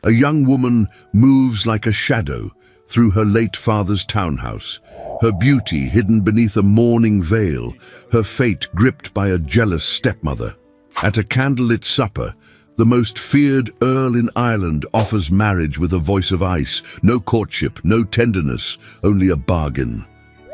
A young woman moves like a shadow through her late father's townhouse, her beauty hidden beneath a mourning veil, her fate gripped by a jealous stepmother. At a candlelit supper, the most feared earl in Ireland offers marriage with a voice of ice. No courtship, no tenderness, only a bargain.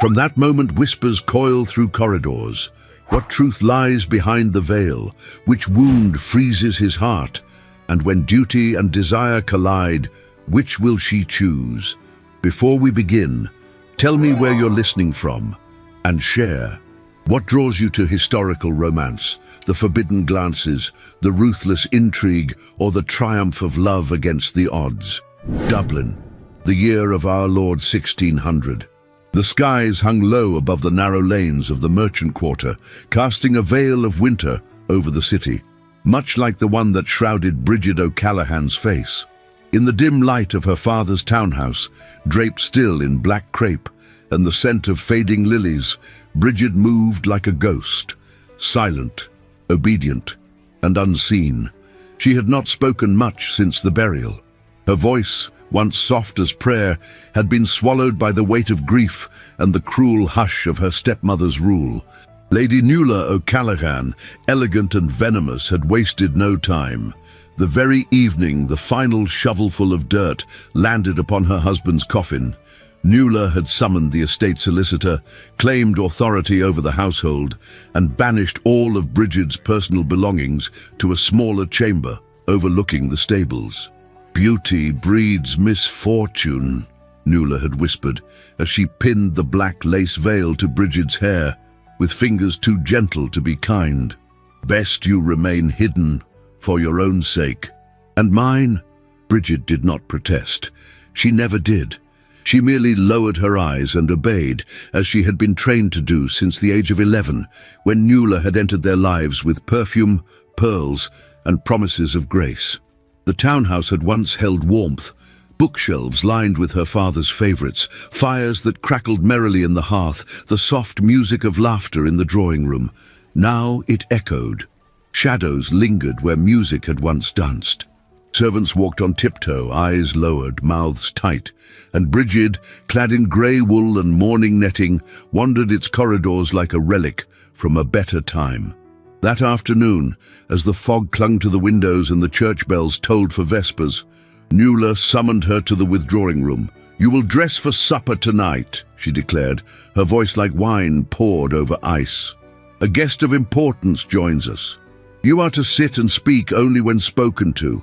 From that moment, whispers coil through corridors. What truth lies behind the veil? Which wound freezes his heart? And when duty and desire collide, which will she choose? Before we begin, tell me where you're listening from and share. What draws you to historical romance? The forbidden glances, the ruthless intrigue, or the triumph of love against the odds? Dublin, the year of our Lord 1600. The skies hung low above the narrow lanes of the merchant quarter, casting a veil of winter over the city, much like the one that shrouded Bridget O'Callaghan's face. In the dim light of her father's townhouse, draped still in black crepe and the scent of fading lilies, Bridget moved like a ghost, silent, obedient, and unseen. She had not spoken much since the burial. Her voice, once soft as prayer, had been swallowed by the weight of grief and the cruel hush of her stepmother's rule. Lady Nuala O'Callaghan, elegant and venomous, had wasted no time. The very evening the final shovelful of dirt landed upon her husband's coffin, Nuala had summoned the estate solicitor, claimed authority over the household, and banished all of Bridget's personal belongings to a smaller chamber overlooking the stables. "Beauty breeds misfortune," Nuala had whispered as she pinned the black lace veil to Bridget's hair, with fingers too gentle to be kind. "Best you remain hidden, for your own sake." "And mine?" Bridget did not protest. She never did. She merely lowered her eyes and obeyed, as she had been trained to do since the age of 11, when Nuala had entered their lives with perfume, pearls, and promises of grace. The townhouse had once held warmth, bookshelves lined with her father's favorites, fires that crackled merrily in the hearth, the soft music of laughter in the drawing room. Now it echoed. Shadows lingered where music had once danced. Servants walked on tiptoe, eyes lowered, mouths tight, and Bridget, clad in grey wool and mourning netting, wandered its corridors like a relic from a better time. That afternoon, as the fog clung to the windows and the church bells tolled for vespers, Nuala summoned her to the withdrawing room. "You will dress for supper tonight," she declared, her voice like wine poured over ice. "A guest of importance joins us. You are to sit and speak only when spoken to."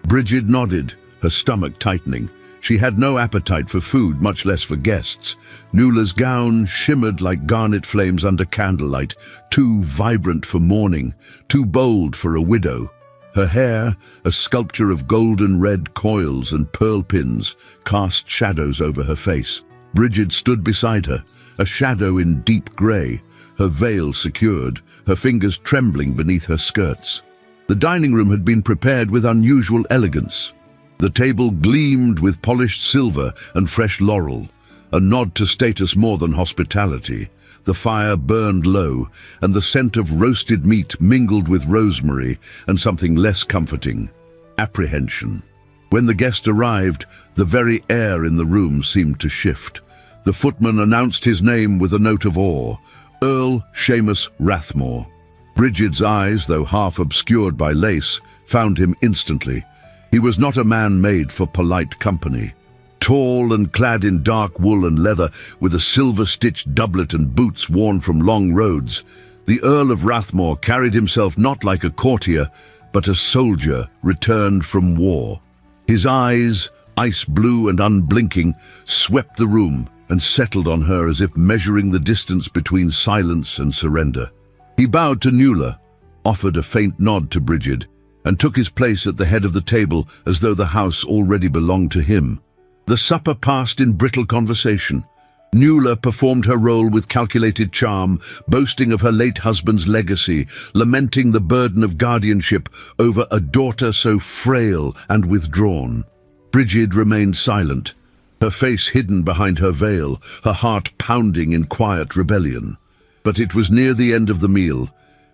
Bridget nodded, her stomach tightening. She had no appetite for food, much less for guests. Nuala's gown shimmered like garnet flames under candlelight, too vibrant for mourning, too bold for a widow. Her hair, a sculpture of golden red coils and pearl pins, cast shadows over her face. Bridget stood beside her, a shadow in deep grey, her veil secured, her fingers trembling beneath her skirts. The dining room had been prepared with unusual elegance. The table gleamed with polished silver and fresh laurel, a nod to status more than hospitality. The fire burned low, and the scent of roasted meat mingled with rosemary and something less comforting: apprehension. When the guest arrived, the very air in the room seemed to shift. The footman announced his name with a note of awe: Earl Seamus Rathmore. Bridget's eyes, though half obscured by lace, found him instantly. He was not a man made for polite company. Tall and clad in dark wool and leather, with a silver-stitched doublet and boots worn from long roads, the Earl of Rathmore carried himself not like a courtier, but a soldier returned from war. His eyes, ice blue and unblinking, swept the room and settled on her as if measuring the distance between silence and surrender. He bowed to Nuala, offered a faint nod to Bridget, and took his place at the head of the table as though the house already belonged to him. The supper passed in brittle conversation. Nuala performed her role with calculated charm, boasting of her late husband's legacy, lamenting the burden of guardianship over a daughter so frail and withdrawn. Bridget remained silent, her face hidden behind her veil, her heart pounding in quiet rebellion. But it was near the end of the meal,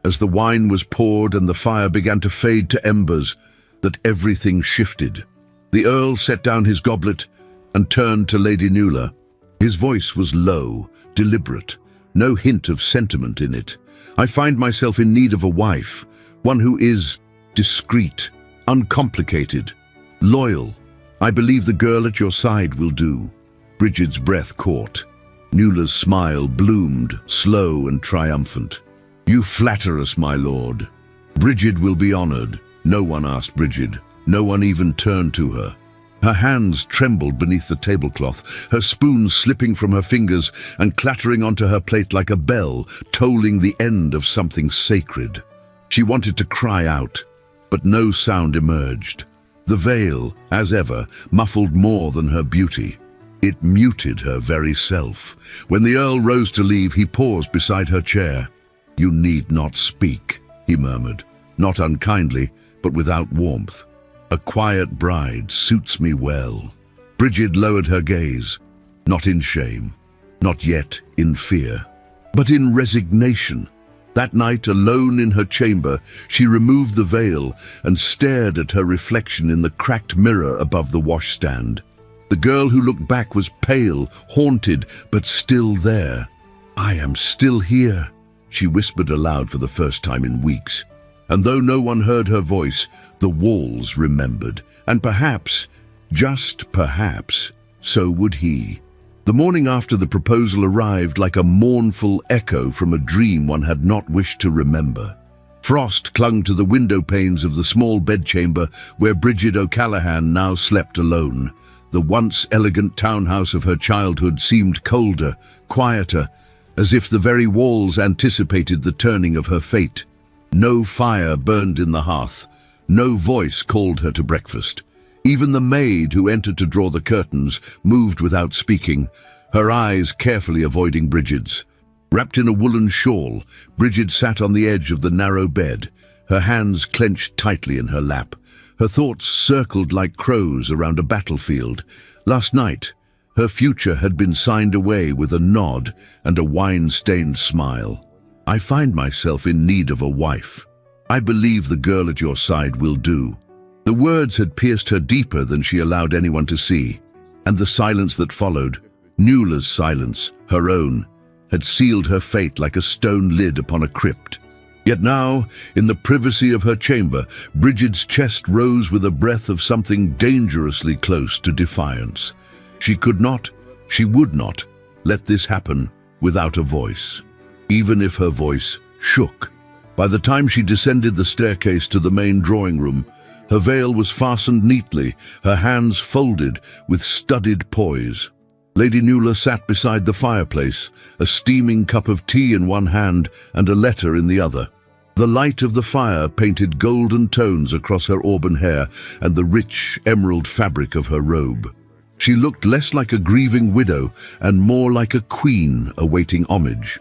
as the wine was poured and the fire began to fade to embers, that everything shifted. The earl set down his goblet and turned to Lady Nuala. His voice was low, deliberate, no hint of sentiment in it. I find myself in need of a wife, one who is discreet, uncomplicated, loyal. I believe the girl at your side will do. Bridget's breath caught. Nuala's smile bloomed, slow and triumphant. You flatter us, my lord. Bridget will be honored. No one asked Bridget. No one even turned to her. Her hands trembled beneath the tablecloth, her spoon slipping from her fingers and clattering onto her plate like a bell, tolling the end of something sacred. She wanted to cry out, but no sound emerged. The veil, as ever, muffled more than her beauty. It muted her very self. When the earl rose to leave, he paused beside her chair. You need not speak, he murmured, not unkindly, but without warmth. A quiet bride suits me well. Bridget lowered her gaze, not in shame, not yet in fear, but in resignation. That night, alone in her chamber, she removed the veil and stared at her reflection in the cracked mirror above the washstand. The girl who looked back was pale, haunted, but still there. I am still here, she whispered aloud for the first time in weeks. And though no one heard her voice, the walls remembered, and perhaps, just perhaps, so would he. The morning after the proposal arrived like a mournful echo from a dream one had not wished to remember. Frost clung to the window panes of the small bedchamber where Bridget O'Callaghan now slept alone. The once elegant townhouse of her childhood seemed colder, quieter, as if the very walls anticipated the turning of her fate. No fire burned in the hearth. No voice called her to breakfast. Even the maid who entered to draw the curtains moved without speaking, her eyes carefully avoiding Bridget's. Wrapped in a woolen shawl, Bridget sat on the edge of the narrow bed, her hands clenched tightly in her lap. Her thoughts circled like crows around a battlefield. Last night, her future had been signed away with a nod and a wine-stained smile. I find myself in need of a wife. I believe the girl at your side will do. The words had pierced her deeper than she allowed anyone to see, and the silence that followed, Nuala's silence, her own, had sealed her fate like a stone lid upon a crypt. Yet now, in the privacy of her chamber, Bridget's chest rose with a breath of something dangerously close to defiance. She could not, she would not, let this happen without a voice, even if her voice shook. By the time she descended the staircase to the main drawing room, her veil was fastened neatly, her hands folded with studied poise. Lady Nuala sat beside the fireplace, a steaming cup of tea in one hand and a letter in the other. The light of the fire painted golden tones across her auburn hair and the rich emerald fabric of her robe. She looked less like a grieving widow and more like a queen awaiting homage.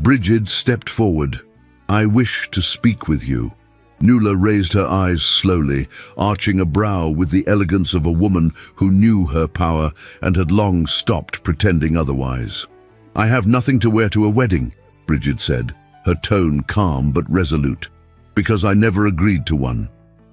Bridget stepped forward. I wish to speak with you. Nuala raised her eyes slowly, arching a brow with the elegance of a woman who knew her power and had long stopped pretending otherwise. I have nothing to wear to a wedding, Bridget said, her tone calm but resolute, because I never agreed to one.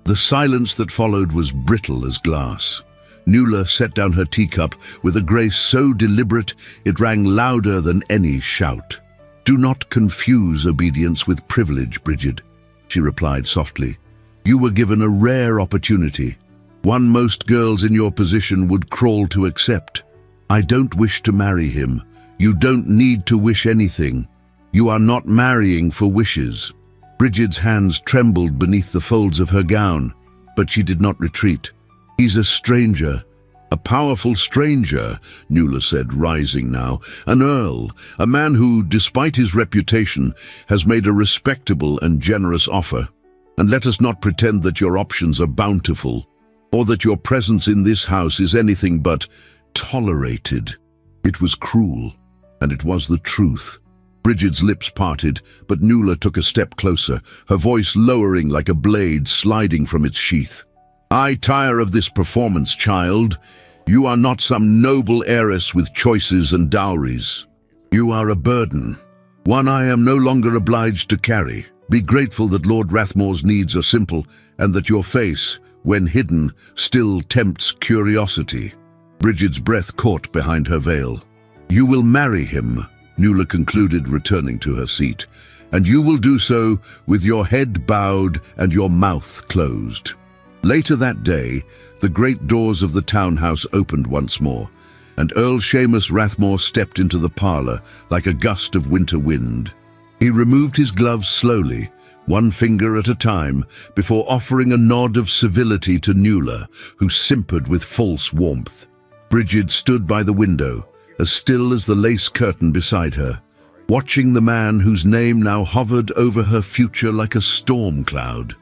The silence that followed was brittle as glass. Nuala set down her teacup with a grace so deliberate it rang louder than any shout. Do not confuse obedience with privilege, Bridget, she replied softly. You were given a rare opportunity, one most girls in your position would crawl to accept. I don't wish to marry him. You don't need to wish anything. You are not marrying for wishes. Bridget's hands trembled beneath the folds of her gown, but she did not retreat. He's a stranger. A powerful stranger, Nuala said, rising now. An earl, a man who, despite his reputation, has made a respectable and generous offer. And let us not pretend that your options are bountiful, or that your presence in this house is anything but tolerated. It was cruel, and it was the truth. Bridget's lips parted, but Nuala took a step closer, her voice lowering like a blade sliding from its sheath. I tire of this performance, child. You are not some noble heiress with choices and dowries. You are a burden, one I am no longer obliged to carry. Be grateful that Lord Rathmore's needs are simple and that your face, when hidden, still tempts curiosity. Bridget's breath caught behind her veil. "You will marry him," Nuala concluded, returning to her seat, "and you will do so with your head bowed and your mouth closed." Later that day, the great doors of the townhouse opened once more, and Earl Seamus Rathmore stepped into the parlour like a gust of winter wind. He removed his gloves slowly, one finger at a time, before offering a nod of civility to Nuala, who simpered with false warmth. Bridget stood by the window, as still as the lace curtain beside her, watching the man whose name now hovered over her future like a storm cloud.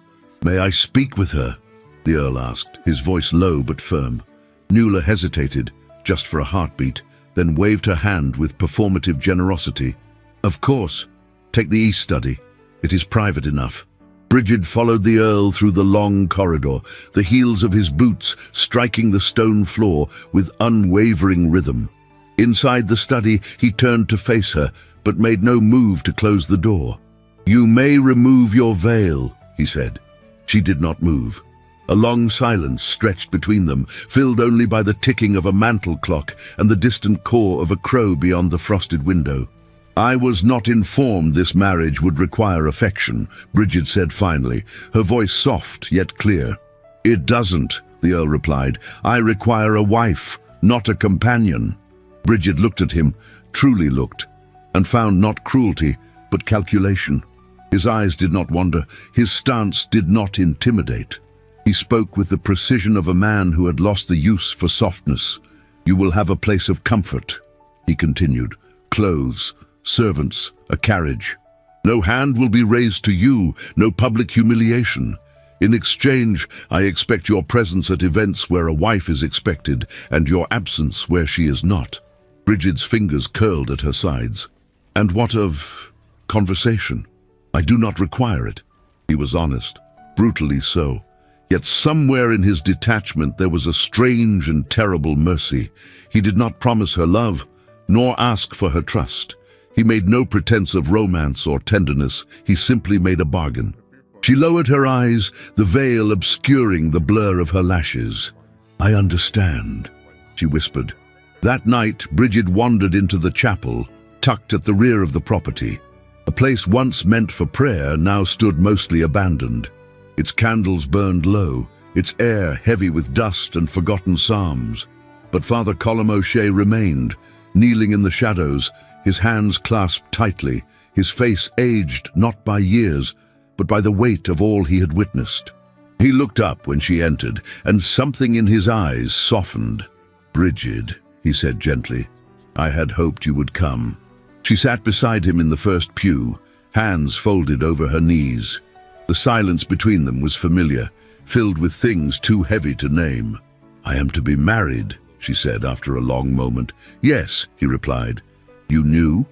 "May I speak with her?" the Earl asked, his voice low but firm. Nuala hesitated, just for a heartbeat, then waved her hand with performative generosity. "Of course. Take the East study. It is private enough." Bridget followed the Earl through the long corridor, the heels of his boots striking the stone floor with unwavering rhythm. Inside the study, he turned to face her, but made no move to close the door. "You may remove your veil," he said. She did not move. A long silence stretched between them, filled only by the ticking of a mantel clock and the distant caw of a crow beyond the frosted window. "I was not informed this marriage would require affection," Bridget said finally, her voice soft yet clear. "It doesn't," the Earl replied. "I require a wife, not a companion." Bridget looked at him, truly looked, and found not cruelty, but calculation. His eyes did not wander, his stance did not intimidate. He spoke with the precision of a man who had lost the use for softness. "You will have a place of comfort," he continued. "Clothes, servants, a carriage. No hand will be raised to you, no public humiliation. In exchange, I expect your presence at events where a wife is expected, and your absence where she is not." Bridget's fingers curled at her sides. "And what of conversation?" "I do not require it." He was honest, brutally so. Yet somewhere in his detachment there was a strange and terrible mercy. He did not promise her love, nor ask for her trust. He made no pretense of romance or tenderness. He simply made a bargain. She lowered her eyes, the veil obscuring the blur of her lashes. "I understand," she whispered. That night, Bridget wandered into the chapel, tucked at the rear of the property. A place once meant for prayer now stood mostly abandoned. Its candles burned low, its air heavy with dust and forgotten psalms. But Father Colum O'Shea remained, kneeling in the shadows, his hands clasped tightly, his face aged not by years, but by the weight of all he had witnessed. He looked up when she entered, and something in his eyes softened. "Bridget," he said gently, "I had hoped you would come." She sat beside him in the first pew, hands folded over her knees. The silence between them was familiar, filled with things too heavy to name. "I am to be married," she said after a long moment. "Yes," he replied. "You knew?"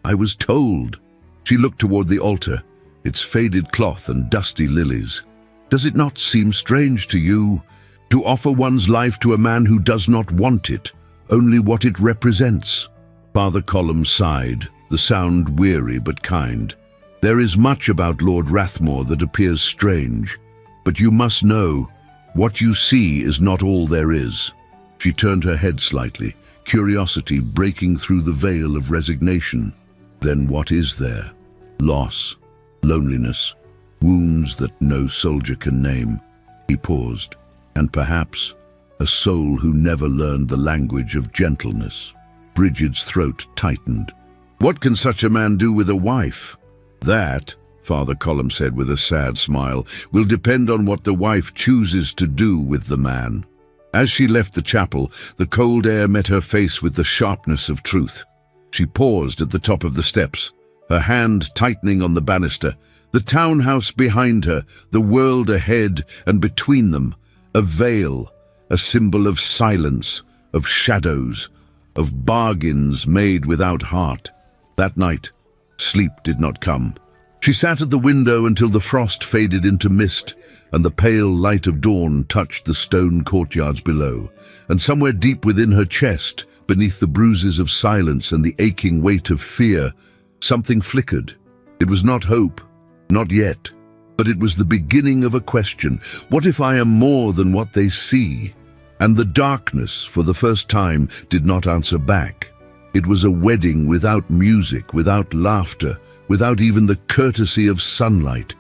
"I was told." She looked toward the altar, its faded cloth and dusty lilies. "Does it not seem strange to you to offer one's life to a man who does not want it, only what it represents?" Father Colum sighed, the sound weary but kind. "There is much about Lord Rathmore that appears strange, but you must know, what you see is not all there is." She turned her head slightly, curiosity breaking through the veil of resignation. "Then what is there? Loss, loneliness, wounds that no soldier can name." He paused. "And perhaps a soul who never learned the language of gentleness." Bridget's throat tightened. "What can such a man do with a wife?" "That," Father Colum said with a sad smile, "will depend on what the wife chooses to do with the man." As she left the chapel, the cold air met her face with the sharpness of truth. She paused at the top of the steps, her hand tightening on the banister. The townhouse behind her, the world ahead, and between them, a veil, a symbol of silence, of shadows, of bargains made without heart. That night, sleep did not come. She sat at the window until the frost faded into mist and the pale light of dawn touched the stone courtyards below. And somewhere deep within her chest, beneath the bruises of silence and the aching weight of fear, something flickered. It was not hope, not yet, But it was the beginning of a question. What if I am more than what they see? And the darkness, for the first time, did not answer back. It was a wedding without music, without laughter, without even the courtesy of sunlight.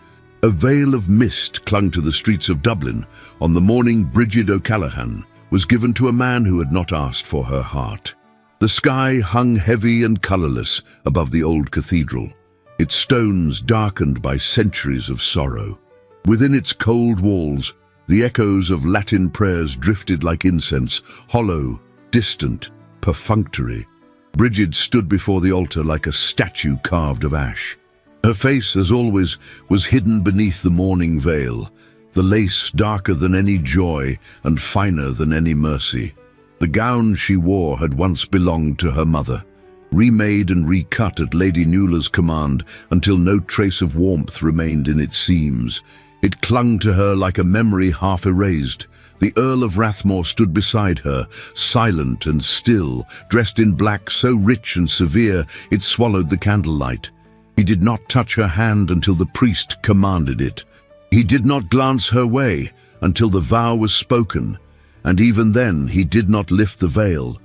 A veil of mist clung to the streets of Dublin on the morning Bridget O'Callaghan was given to a man who had not asked for her heart. The sky hung heavy and colourless above the old cathedral, its stones darkened by centuries of sorrow. Within its cold walls, the echoes of Latin prayers drifted like incense, hollow, distant, perfunctory. Bridget stood before the altar like a statue carved of ash. Her face, as always, was hidden beneath the mourning veil, the lace darker than any joy and finer than any mercy. The gown she wore had once belonged to her mother, remade and recut at Lady Newla's command until no trace of warmth remained in its seams. It clung to her like a memory half erased. The Earl of Rathmore stood beside her, silent and still, dressed in black so rich and severe it swallowed the candlelight. He did not touch her hand until the priest commanded it. He did not glance her way until the vow was spoken, and even then he did not lift the veil.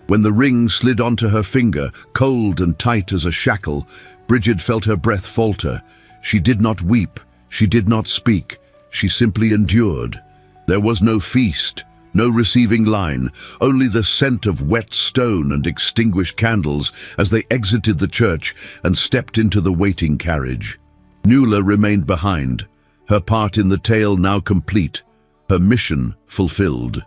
When the ring slid onto her finger, cold and tight as a shackle, Bridget felt her breath falter. She did not weep, she did not speak, she simply endured. There was no feast, no receiving line, only the scent of wet stone and extinguished candles as they exited the church and stepped into the waiting carriage. Newla remained behind, her part in the tale now complete, her mission fulfilled.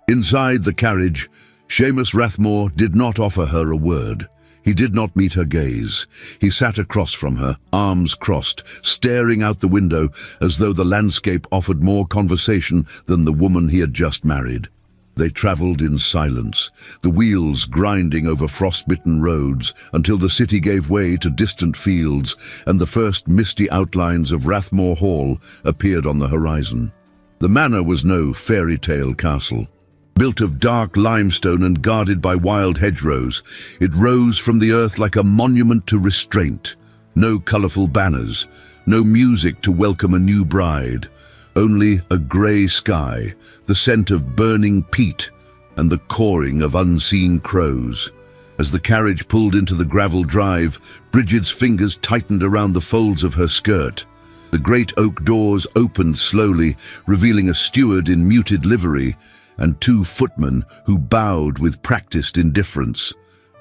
Inside the carriage, Seamus Rathmore did not offer her a word. He did not meet her gaze. He sat across from her, arms crossed, staring out the window as though the landscape offered more conversation than the woman he had just married. They travelled in silence, the wheels grinding over frost-bitten roads until the city gave way to distant fields and the first misty outlines of Rathmore Hall appeared on the horizon. The manor was no fairy tale castle. Built of dark limestone and guarded by wild hedgerows, it rose from the earth like a monument to restraint. No colourful banners, no music to welcome a new bride, only a grey sky, the scent of burning peat, and the cawing of unseen crows. As the carriage pulled into the gravel drive, Bridget's fingers tightened around the folds of her skirt. The great oak doors opened slowly, revealing a steward in muted livery, and two footmen who bowed with practiced indifference.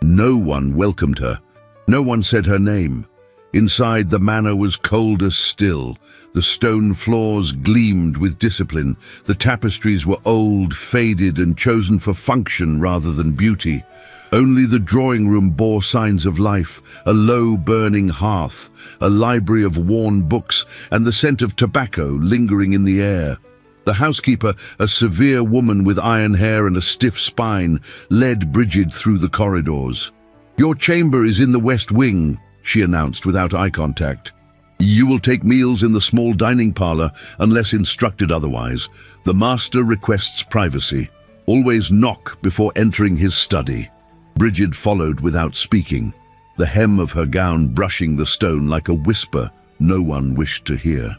No one welcomed her. No one said her name. Inside, the manor was cold as still. The stone floors gleamed with discipline. The tapestries were old, faded, and chosen for function rather than beauty. Only the drawing room bore signs of life, a low burning hearth, a library of worn books, and the scent of tobacco lingering in the air. The housekeeper, a severe woman with iron hair and a stiff spine, led Bridget through the corridors. "Your chamber is in the west wing," she announced without eye contact. "You will take meals in the small dining parlour unless instructed otherwise. The master requests privacy. Always knock before entering his study." Bridget followed without speaking, the hem of her gown brushing the stone like a whisper no one wished to hear.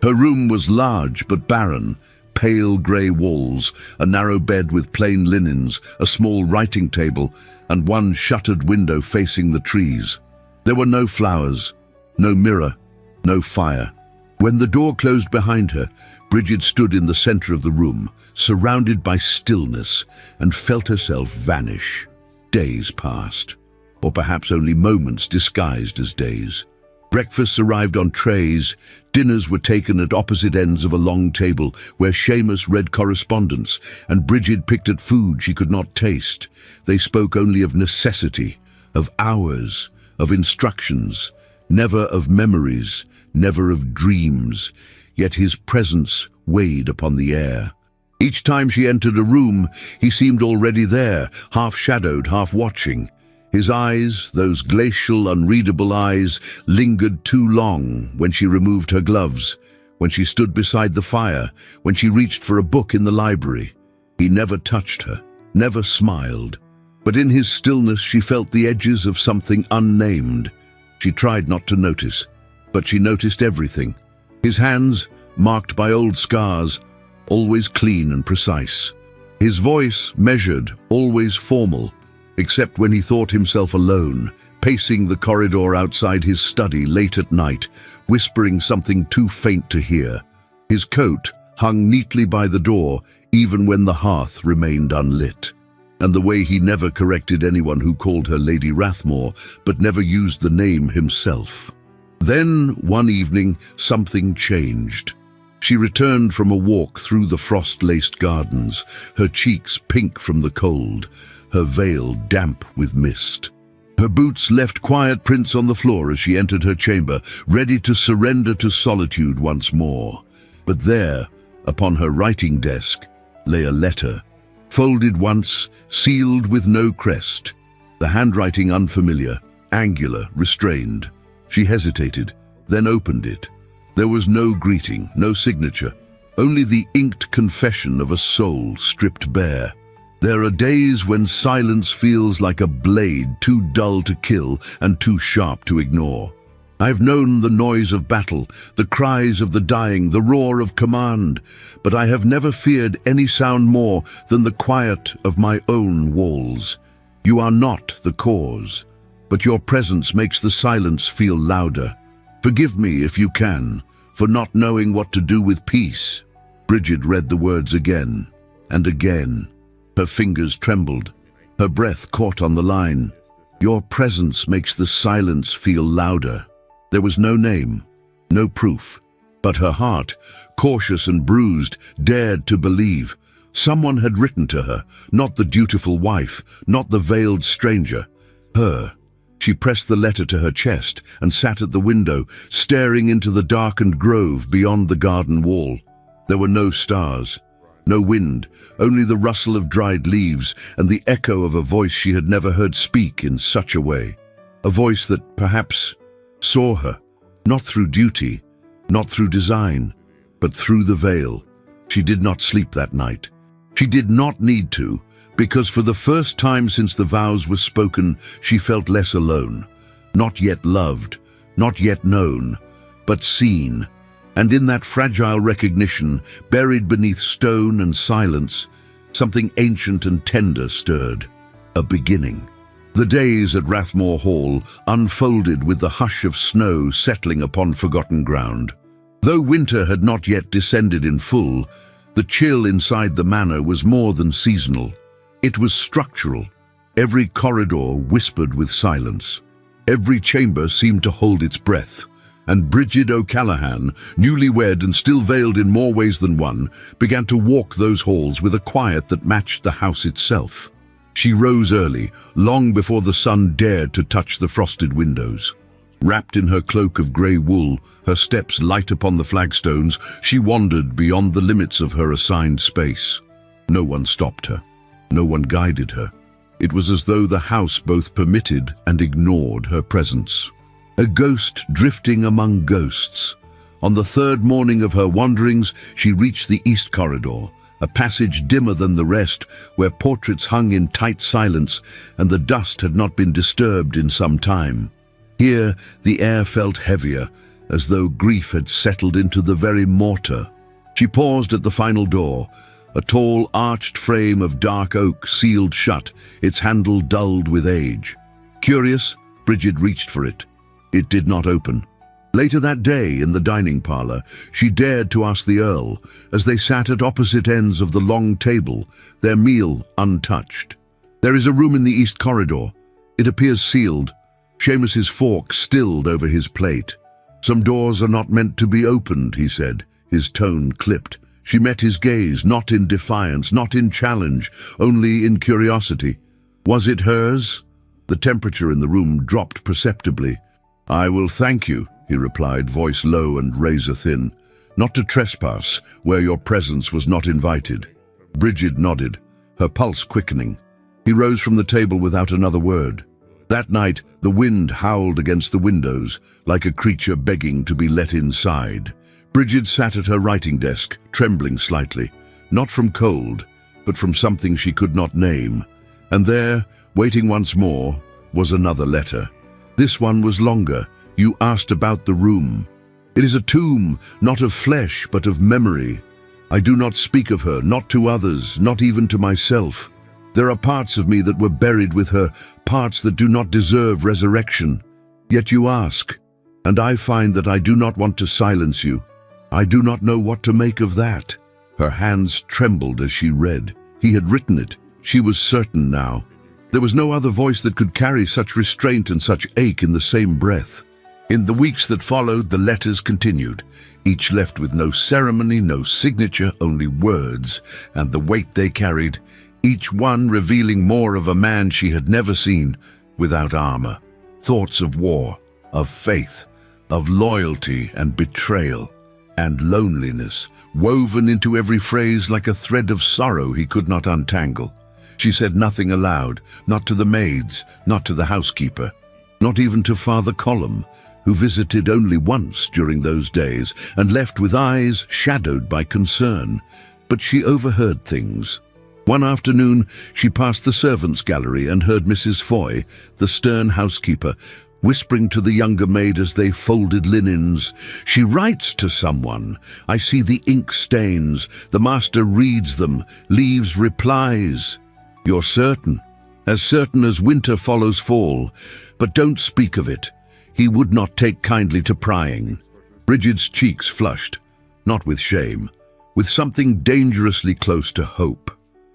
Her room was large but barren. Pale grey walls, a narrow bed with plain linens, a small writing table, and one shuttered window facing the trees. There were no flowers, no mirror, no fire. When the door closed behind her, Bridget stood in the centre of the room, surrounded by stillness, and felt herself vanish. Days passed, or perhaps only moments disguised as days. Breakfasts arrived on trays, dinners were taken at opposite ends of a long table where Seamus read correspondence and Bridget picked at food she could not taste. They spoke only of necessity, of hours, of instructions, never of memories, never of dreams, yet his presence weighed upon the air. Each time she entered a room, he seemed already there, half-shadowed, half-watching. His eyes, those glacial, unreadable eyes, lingered too long when she removed her gloves, when she stood beside the fire, when she reached for a book in the library. He never touched her, never smiled. But in his stillness she felt the edges of something unnamed. She tried not to notice, but she noticed everything. His hands, marked by old scars, always clean and precise. His voice measured, always formal, except when he thought himself alone, pacing the corridor outside his study late at night, whispering something too faint to hear. His coat hung neatly by the door, even when the hearth remained unlit. And the way he never corrected anyone who called her Lady Rathmore, but never used the name himself. Then, one evening, something changed. She returned from a walk through the frost-laced gardens, her cheeks pink from the cold, her veil damp with mist. Her boots left quiet prints on the floor as she entered her chamber, ready to surrender to solitude once more. But there, upon her writing desk, lay a letter, folded once, sealed with no crest, the handwriting unfamiliar, angular, restrained. She hesitated, then opened it. There was no greeting, no signature, only the inked confession of a soul stripped bare. There are days when silence feels like a blade too dull to kill and too sharp to ignore. I've known the noise of battle, the cries of the dying, the roar of command, but I have never feared any sound more than the quiet of my own walls. You are not the cause, but your presence makes the silence feel louder. Forgive me, if you can, for not knowing what to do with peace. Bridget read the words again and again. Her fingers trembled. Her breath caught on the line. Your presence makes the silence feel louder. There was no name, no proof, but her heart, cautious and bruised, dared to believe. Someone had written to her, not the dutiful wife, not the veiled stranger. Her. She pressed the letter to her chest and sat at the window, staring into the darkened grove beyond the garden wall. There were no stars, no wind, only the rustle of dried leaves and the echo of a voice she had never heard speak in such a way. A voice that perhaps saw her, not through duty, not through design, but through the veil. She did not sleep that night. She did not need to, because for the first time since the vows were spoken, she felt less alone. Not yet loved, not yet known, but seen. And in that fragile recognition, buried beneath stone and silence, something ancient and tender stirred. A beginning. The days at Rathmore Hall unfolded with the hush of snow settling upon forgotten ground. Though winter had not yet descended in full, the chill inside the manor was more than seasonal. It was structural. Every corridor whispered with silence. Every chamber seemed to hold its breath. And Bridget O'Callaghan, newlywed and still veiled in more ways than one, began to walk those halls with a quiet that matched the house itself. She rose early, long before the sun dared to touch the frosted windows. Wrapped in her cloak of grey wool, her steps light upon the flagstones, she wandered beyond the limits of her assigned space. No one stopped her. No one guided her. It was as though the house both permitted and ignored her presence. A ghost drifting among ghosts. On the third morning of her wanderings, she reached the east corridor, a passage dimmer than the rest, where portraits hung in tight silence and the dust had not been disturbed in some time. Here, the air felt heavier, as though grief had settled into the very mortar. She paused at the final door, a tall, arched frame of dark oak sealed shut, its handle dulled with age. Curious, Bridget reached for it. It did not open. Later that day, in the dining parlour, she dared to ask the Earl, as they sat at opposite ends of the long table, their meal untouched. "There is a room in the east corridor. It appears sealed." Seamus's fork stilled over his plate. "Some doors are not meant to be opened," he said, his tone clipped. She met his gaze, not in defiance, not in challenge, only in curiosity. Was it hers? The temperature in the room dropped perceptibly. "I will thank you," he replied, voice low and razor-thin, "not to trespass where your presence was not invited." Bridget nodded, her pulse quickening. He rose from the table without another word. That night, the wind howled against the windows, like a creature begging to be let inside. Bridget sat at her writing desk, trembling slightly, not from cold, but from something she could not name. And there, waiting once more, was another letter. This one was longer. "You asked about the room." It is a tomb, not of flesh, but of memory. I do not speak of her, not to others, not even to myself. There are parts of me that were buried with her, parts that do not deserve resurrection. Yet you ask, and I find that I do not want to silence you. I do not know what to make of that." Her hands trembled as she read. He had written it. She was certain now. There was no other voice that could carry such restraint and such ache in the same breath. In the weeks that followed, the letters continued, each left with no ceremony, no signature, only words, and the weight they carried, each one revealing more of a man she had never seen, without armor. Thoughts of war, of faith, of loyalty and betrayal, and loneliness, woven into every phrase like a thread of sorrow he could not untangle. She said nothing aloud, not to the maids, not to the housekeeper, not even to Father Colum, who visited only once during those days and left with eyes shadowed by concern. But she overheard things. One afternoon, she passed the servants' gallery and heard Mrs. Foy, the stern housekeeper, whispering to the younger maid as they folded linens. "She writes to someone. I see the ink stains. The master reads them, leaves replies." "You're certain as winter follows fall. But don't speak of it. He would not take kindly to prying." Bridget's cheeks flushed, not with shame, with something dangerously close to hope.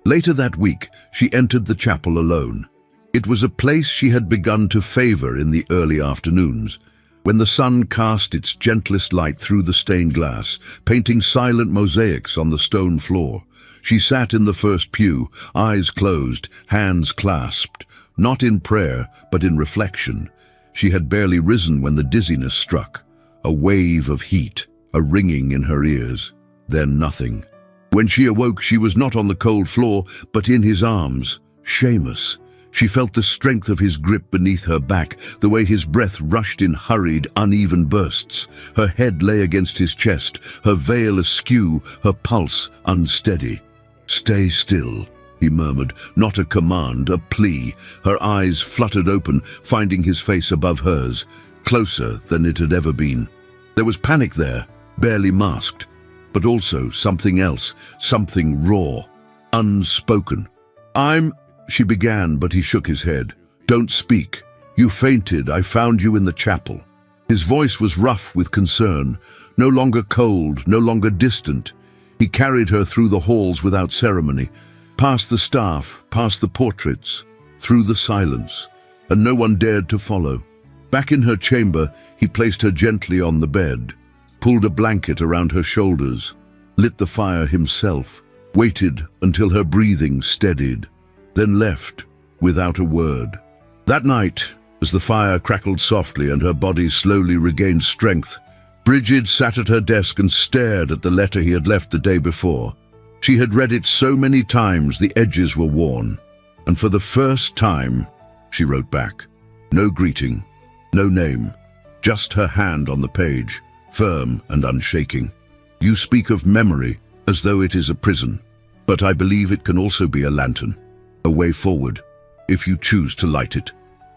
Later that week, she entered the chapel alone. It was a place she had begun to favor in the early afternoons, when the sun cast its gentlest light through the stained glass, painting silent mosaics on the stone floor. She sat in the first pew, eyes closed, hands clasped, not in prayer, but in reflection. She had barely risen when the dizziness struck, a wave of heat, a ringing in her ears, then nothing. When she awoke, she was not on the cold floor, but in his arms, Seamus. She felt the strength of his grip beneath her back, the way his breath rushed in hurried, uneven bursts. Her head lay against his chest, her veil askew, her pulse unsteady. "Stay still," he murmured, not a command, a plea. Her eyes fluttered open, finding his face above hers, closer than it had ever been. There was panic there, barely masked, but also something else, something raw, unspoken. She began, but he shook his head. "Don't speak. You fainted. I found you in the chapel." His voice was rough with concern, no longer cold, no longer distant. He carried her through the halls without ceremony, past the staff, past the portraits, through the silence, and no one dared to follow. Back in her chamber, he placed her gently on the bed, pulled a blanket around her shoulders, lit the fire himself, waited until her breathing steadied, then left without a word. That night, as the fire crackled softly and her body slowly regained strength, Bridget sat at her desk and stared at the letter he had left the day before. She had read it so many times the edges were worn, and for the first time, she wrote back. No greeting, no name, just her hand on the page, firm and unshaking. "You speak of memory as though it is a prison, but I believe it can also be a lantern, a way forward, if you choose to light it.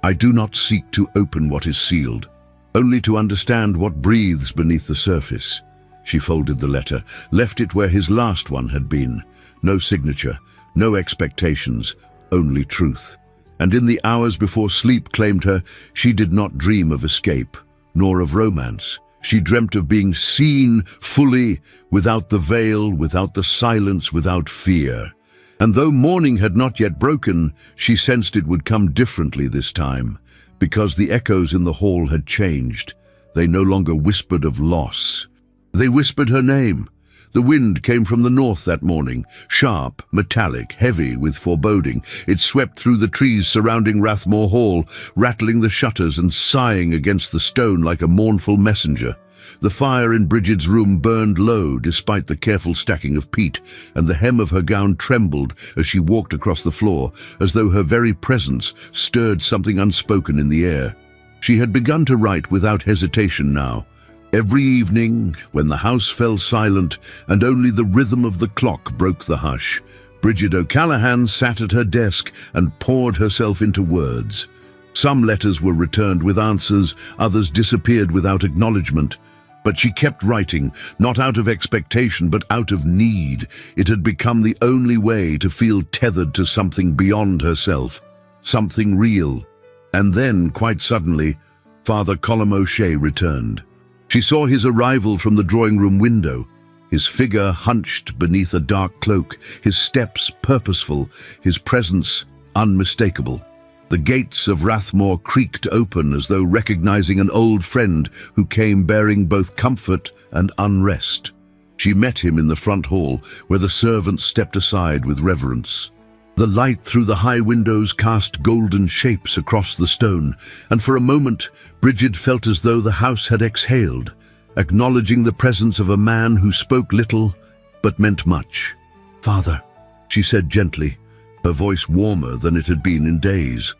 I do not seek to open what is sealed, only to understand what breathes beneath the surface." She folded the letter, left it where his last one had been. No signature, no expectations, only truth. And in the hours before sleep claimed her, she did not dream of escape, nor of romance. She dreamt of being seen fully, without the veil, without the silence, without fear. And though morning had not yet broken, she sensed it would come differently this time, because the echoes in the hall had changed. They no longer whispered of loss. They whispered her name. The wind came from the north that morning, sharp, metallic, heavy with foreboding. It swept through the trees surrounding Rathmore Hall, rattling the shutters and sighing against the stone like a mournful messenger. The fire in Bridget's room burned low despite the careful stacking of peat, and the hem of her gown trembled as she walked across the floor, as though her very presence stirred something unspoken in the air. She had begun to write without hesitation now. Every evening, when the house fell silent and only the rhythm of the clock broke the hush, Bridget O'Callaghan sat at her desk and poured herself into words. Some letters were returned with answers, others disappeared without acknowledgement. But she kept writing, not out of expectation, but out of need. It had become the only way to feel tethered to something beyond herself, something real. And then, quite suddenly, Father Colum O'Shea returned. She saw his arrival from the drawing-room window, his figure hunched beneath a dark cloak, his steps purposeful, his presence unmistakable. The gates of Rathmore creaked open as though recognizing an old friend who came bearing both comfort and unrest. She met him in the front hall, where the servants stepped aside with reverence. The light through the high windows cast golden shapes across the stone, and for a moment Bridget felt as though the house had exhaled, acknowledging the presence of a man who spoke little but meant much. "Father," she said gently, her voice warmer than it had been in days.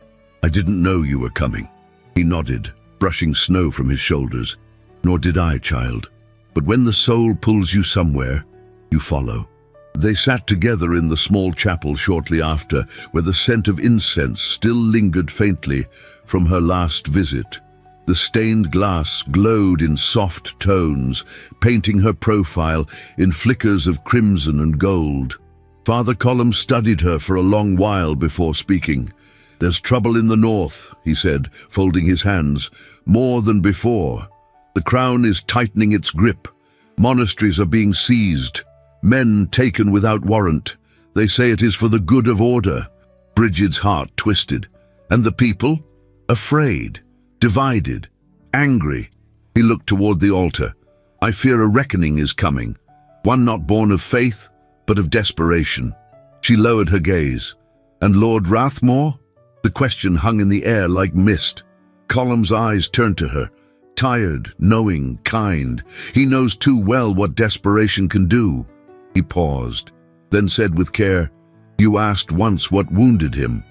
"I didn't know you were coming." He nodded, brushing snow from his shoulders. "Nor did I, child. But when the soul pulls you somewhere, you follow." They sat together in the small chapel shortly after, where the scent of incense still lingered faintly from her last visit. The stained glass glowed in soft tones, painting her profile in flickers of crimson and gold. Father Colum studied her for a long while before speaking. "There's trouble in the north," he said, folding his hands, "more than before. The crown is tightening its grip. Monasteries are being seized, men taken without warrant. They say it is for the good of order." Bridget's heart twisted. "And the people? Afraid, divided, angry." He looked toward the altar. "I fear a reckoning is coming, one not born of faith, but of desperation." She lowered her gaze. "And Lord Rathmore?" The question hung in the air like mist. Colum's eyes turned to her, tired, knowing, kind. "He knows too well what desperation can do." He paused, then said with care, "You asked once what wounded him.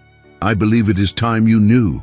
I believe it is time you knew."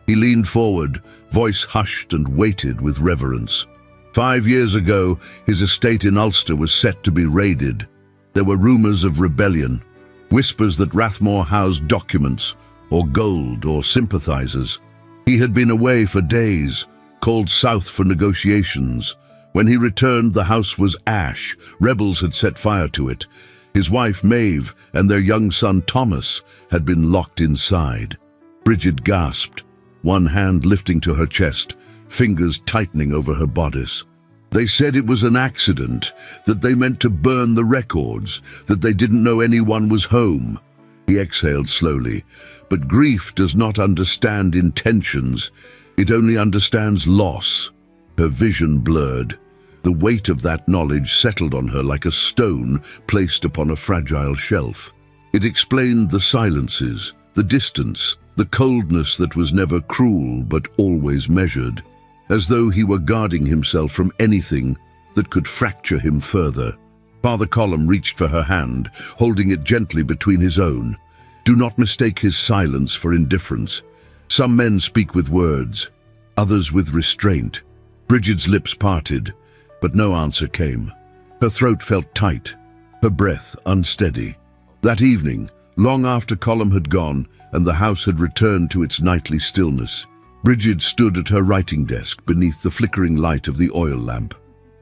He leaned forward, voice hushed and weighted with reverence. 5 years ago, his estate in Ulster was set to be raided. There were rumors of rebellion, whispers that Rathmore housed documents, or gold, or sympathizers. He had been away for days, called south for negotiations. When he returned, the house was ash. Rebels had set fire to it. His wife, Maeve, and their young son, Thomas, had been locked inside. Bridget gasped, one hand lifting to her chest, fingers tightening over her bodice. They said it was an accident, that they meant to burn the records, that they didn't know anyone was home. He exhaled slowly. But grief does not understand intentions. It only understands loss. Her vision blurred. The weight of that knowledge settled on her like a stone placed upon a fragile shelf. It explained the silences, the distance, the coldness that was never cruel but always measured, as though he were guarding himself from anything that could fracture him further. Father Colum reached for her hand, holding it gently between his own. "Do not mistake his silence for indifference. Some men speak with words, others with restraint." Bridget's lips parted, but no answer came. Her throat felt tight, her breath unsteady. That evening, long after Colum had gone and the house had returned to its nightly stillness, Bridget stood at her writing desk beneath the flickering light of the oil lamp.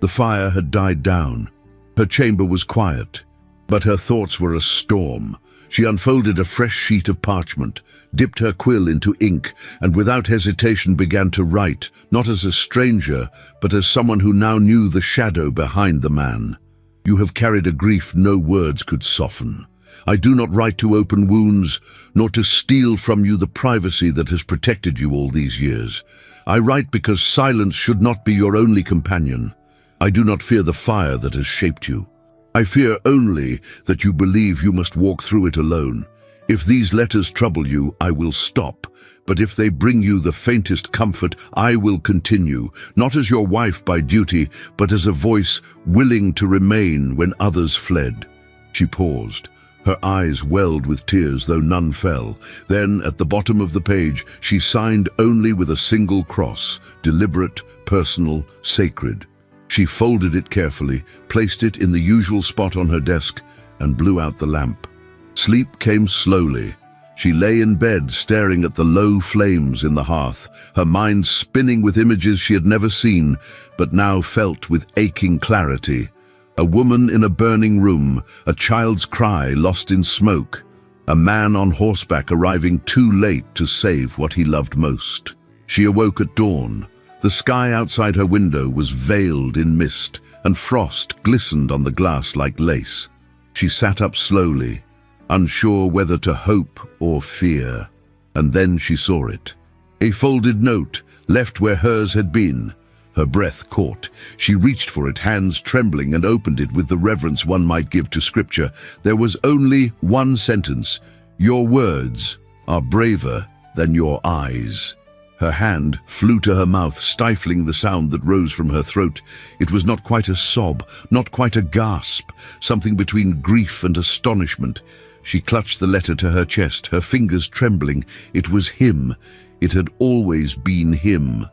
The fire had died down. Her chamber was quiet, but her thoughts were a storm. She unfolded a fresh sheet of parchment, dipped her quill into ink, and without hesitation began to write, not as a stranger, but as someone who now knew the shadow behind the man. "You have carried a grief no words could soften. I do not write to open wounds, nor to steal from you the privacy that has protected you all these years. I write because silence should not be your only companion. I do not fear the fire that has shaped you. I fear only that you believe you must walk through it alone. If these letters trouble you, I will stop. But if they bring you the faintest comfort, I will continue, not as your wife by duty, but as a voice willing to remain when others fled." She paused. Her eyes welled with tears, though none fell. Then, at the bottom of the page, she signed only with a single cross, deliberate, personal, sacred. She folded it carefully, placed it in the usual spot on her desk, and blew out the lamp. Sleep came slowly, She lay in bed, staring at the low flames in the hearth, her mind spinning with images she had never seen, but now felt with aching clarity. A woman in a burning room, a child's cry lost in smoke, a man on horseback arriving too late to save what he loved most. She awoke at dawn. The sky outside her window was veiled in mist, and frost glistened on the glass like lace. She sat up slowly, unsure whether to hope or fear, and then she saw it. A folded note, left where hers had been. Her breath caught. She reached for it, hands trembling, and opened it with the reverence one might give to scripture. There was only one sentence: "Your words are braver than your eyes." Her hand flew to her mouth, stifling the sound that rose from her throat. It was not quite a sob, not quite a gasp, something between grief and astonishment. She clutched the letter to her chest, her fingers trembling. It was him. It had always been him.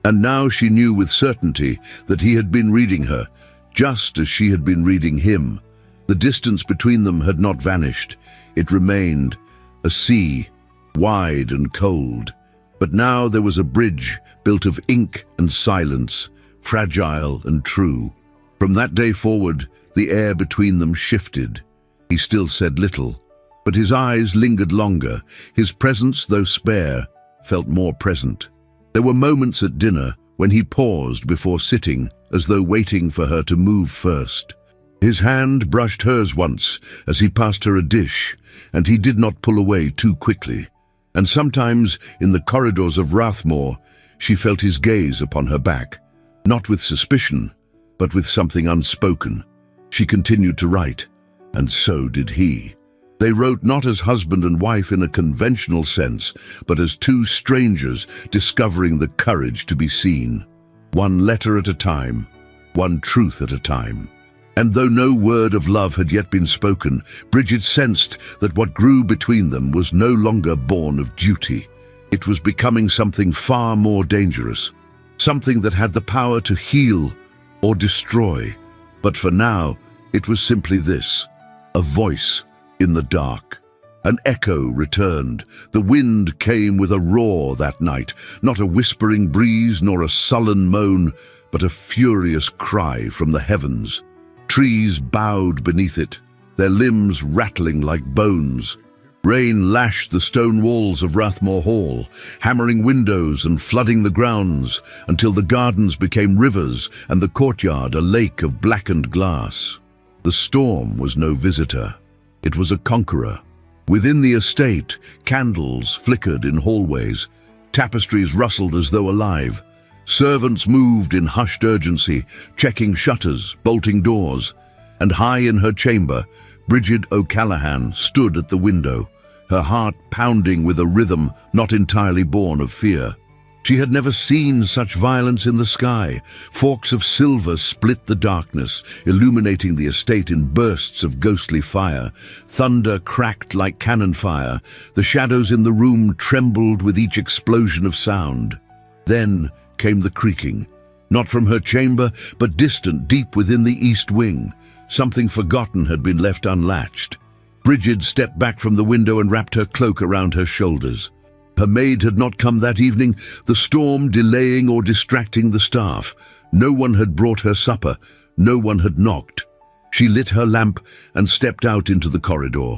And now she knew with certainty that he had been reading her, just as she had been reading him. The distance between them had not vanished. It remained, a sea, wide and cold. But now there was a bridge built of ink and silence, fragile and true. From that day forward, the air between them shifted. He still said little, but his eyes lingered longer. His presence, though spare, felt more present. There were moments at dinner when he paused before sitting, as though waiting for her to move first. His hand brushed hers once as he passed her a dish, and he did not pull away too quickly. And sometimes, in the corridors of Rathmore, she felt his gaze upon her back, not with suspicion, but with something unspoken. She continued to write, and so did he. They wrote not as husband and wife in a conventional sense, but as two strangers discovering the courage to be seen. One letter at a time, one truth at a time. And though no word of love had yet been spoken, Bridget sensed that what grew between them was no longer born of duty. It was becoming something far more dangerous, something that had the power to heal or destroy. But for now, it was simply this: a voice in the dark. An echo returned. The wind came with a roar that night, not a whispering breeze nor a sullen moan, but a furious cry from the heavens. Trees bowed beneath it, their limbs rattling like bones. Rain lashed the stone walls of Rathmore Hall, hammering windows and flooding the grounds until the gardens became rivers and the courtyard a lake of blackened glass. The storm was no visitor. It was a conqueror. Within the estate, candles flickered in hallways, tapestries rustled as though alive. Servants moved in hushed urgency, checking shutters, bolting doors, and high in her chamber, Bridget O'Callaghan stood at the window, her heart pounding with a rhythm not entirely born of fear. She had never seen such violence in the sky. Forks of silver split the darkness, illuminating the estate in bursts of ghostly fire. Thunder cracked like cannon fire. The shadows in the room trembled with each explosion of sound. Then came the creaking, not from her chamber, but distant, deep within the east wing. Something forgotten had been left unlatched. Bridget stepped back from the window and wrapped her cloak around her shoulders. Her maid had not come that evening, the storm delaying or distracting the staff. No one had brought her supper. No one had knocked. She lit her lamp and stepped out into the corridor.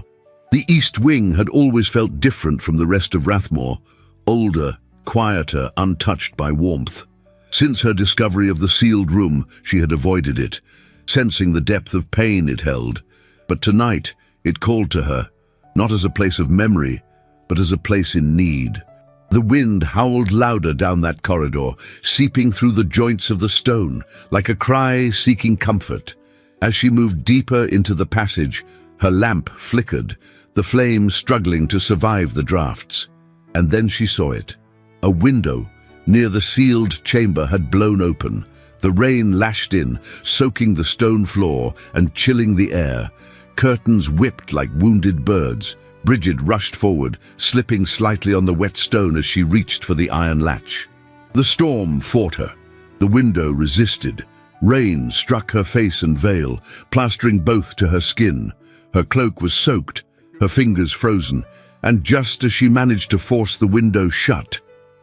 The east wing had always felt different from the rest of Rathmore, older, quieter, untouched by warmth. Since her discovery of the sealed room, she had avoided it, sensing the depth of pain it held. But tonight, it called to her, not as a place of memory, but as a place in need. The wind howled louder down that corridor, seeping through the joints of the stone, like a cry seeking comfort. As she moved deeper into the passage, her lamp flickered, the flame struggling to survive the drafts. And then she saw it. A window near the sealed chamber had blown open. The rain lashed in, soaking the stone floor and chilling the air. Curtains whipped like wounded birds. Bridget rushed forward, slipping slightly on the wet stone as she reached for the iron latch. The storm fought her. The window resisted. Rain struck her face and veil, plastering both to her skin. Her cloak was soaked, her fingers frozen, and just as she managed to force the window shut,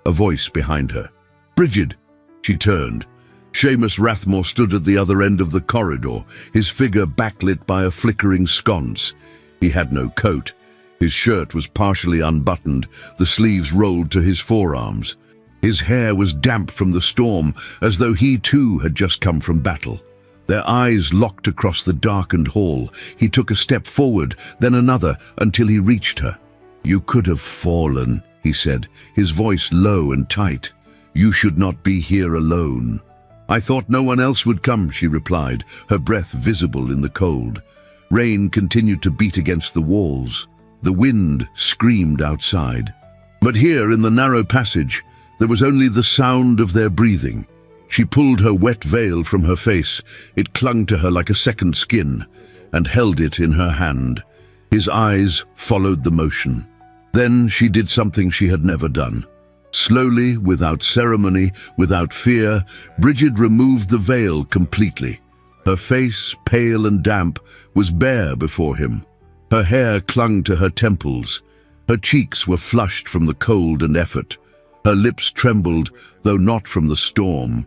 a voice behind her. "Bridget!" She turned. Seamus Rathmore stood at the other end of the corridor, his figure backlit by a flickering sconce. He had no coat. His shirt was partially unbuttoned, the sleeves rolled to his forearms. His hair was damp from the storm, as though he too had just come from battle. Their eyes locked across the darkened hall. He took a step forward, then another, until he reached her. "You could have fallen," he said, his voice low and tight. "You should not be here alone." "I thought no one else would come," she replied, her breath visible in the cold. Rain continued to beat against the walls. The wind screamed outside. But here, in the narrow passage, there was only the sound of their breathing. She pulled her wet veil from her face. It clung to her like a second skin, and held it in her hand. His eyes followed the motion. Then she did something she had never done. Slowly, without ceremony, without fear, Bridget removed the veil completely. Her face, pale and damp, was bare before him. Her hair clung to her temples. Her cheeks were flushed from the cold and effort. Her lips trembled, though not from the storm.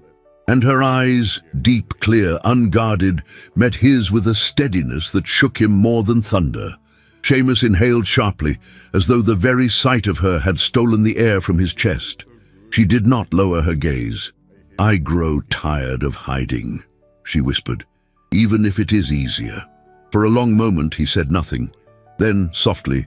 And her eyes, deep, clear, unguarded, met his with a steadiness that shook him more than thunder. Seamus inhaled sharply, as though the very sight of her had stolen the air from his chest. She did not lower her gaze. "I grow tired of hiding," she whispered, "even if it is easier." For a long moment he said nothing. Then, softly,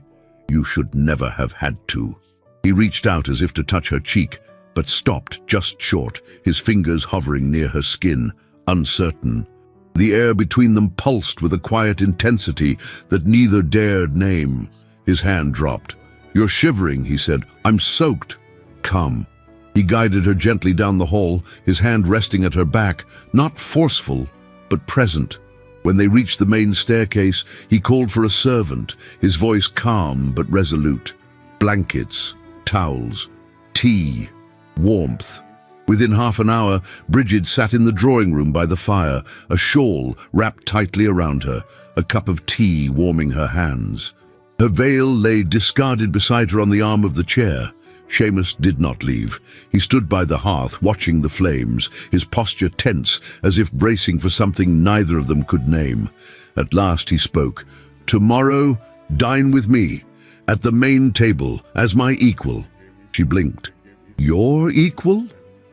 "You should never have had to." He reached out as if to touch her cheek, but stopped just short, his fingers hovering near her skin, uncertain. The air between them pulsed with a quiet intensity that neither dared name. His hand dropped. "You're shivering," he said. "I'm soaked." "Come." He guided her gently down the hall, his hand resting at her back, not forceful, but present. When they reached the main staircase, he called for a servant, his voice calm but resolute. Blankets, towels, tea, warmth. Within half an hour, Bridget sat in the drawing room by the fire, a shawl wrapped tightly around her, a cup of tea warming her hands. Her veil lay discarded beside her on the arm of the chair. Seamus did not leave. He stood by the hearth, watching the flames, his posture tense, as if bracing for something neither of them could name. At last he spoke. "Tomorrow, dine with me, at the main table, as my equal." She blinked. "Your equal?"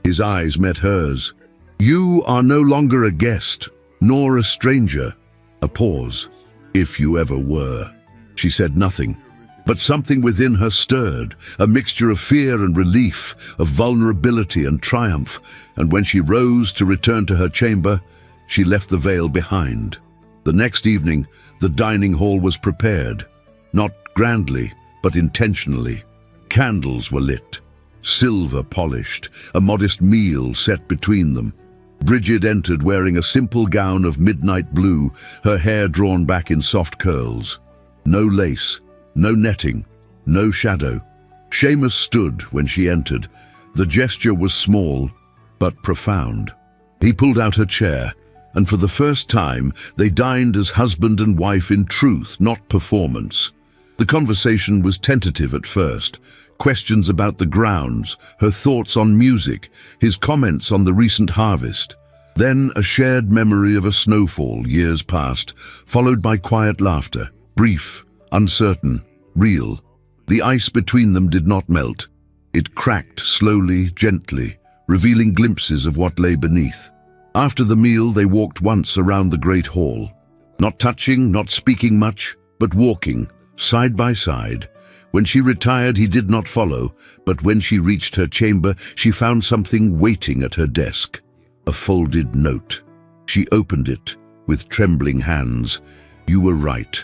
His eyes met hers. "You are no longer a guest, nor a stranger." A pause. "If you ever were." She said nothing, but something within her stirred, a mixture of fear and relief, of vulnerability and triumph, and when she rose to return to her chamber, she left the veil behind. The next evening, the dining hall was prepared, not grandly, but intentionally. Candles were lit, silver polished, a modest meal set between them. Bridget entered wearing a simple gown of midnight blue, her hair drawn back in soft curls. No lace, no netting, no shadow. Seamus stood when she entered. The gesture was small, but profound. He pulled out her chair, and for the first time they dined as husband and wife in truth, not performance. The conversation was tentative at first. Questions about the grounds, her thoughts on music, his comments on the recent harvest. Then a shared memory of a snowfall years past, followed by quiet laughter, brief, uncertain, real. The ice between them did not melt. It cracked slowly, gently, revealing glimpses of what lay beneath. After the meal, they walked once around the great hall. Not touching, not speaking much, but walking, side by side. When she retired, he did not follow, but when she reached her chamber, she found something waiting at her desk. A folded note. She opened it with trembling hands. "You were right.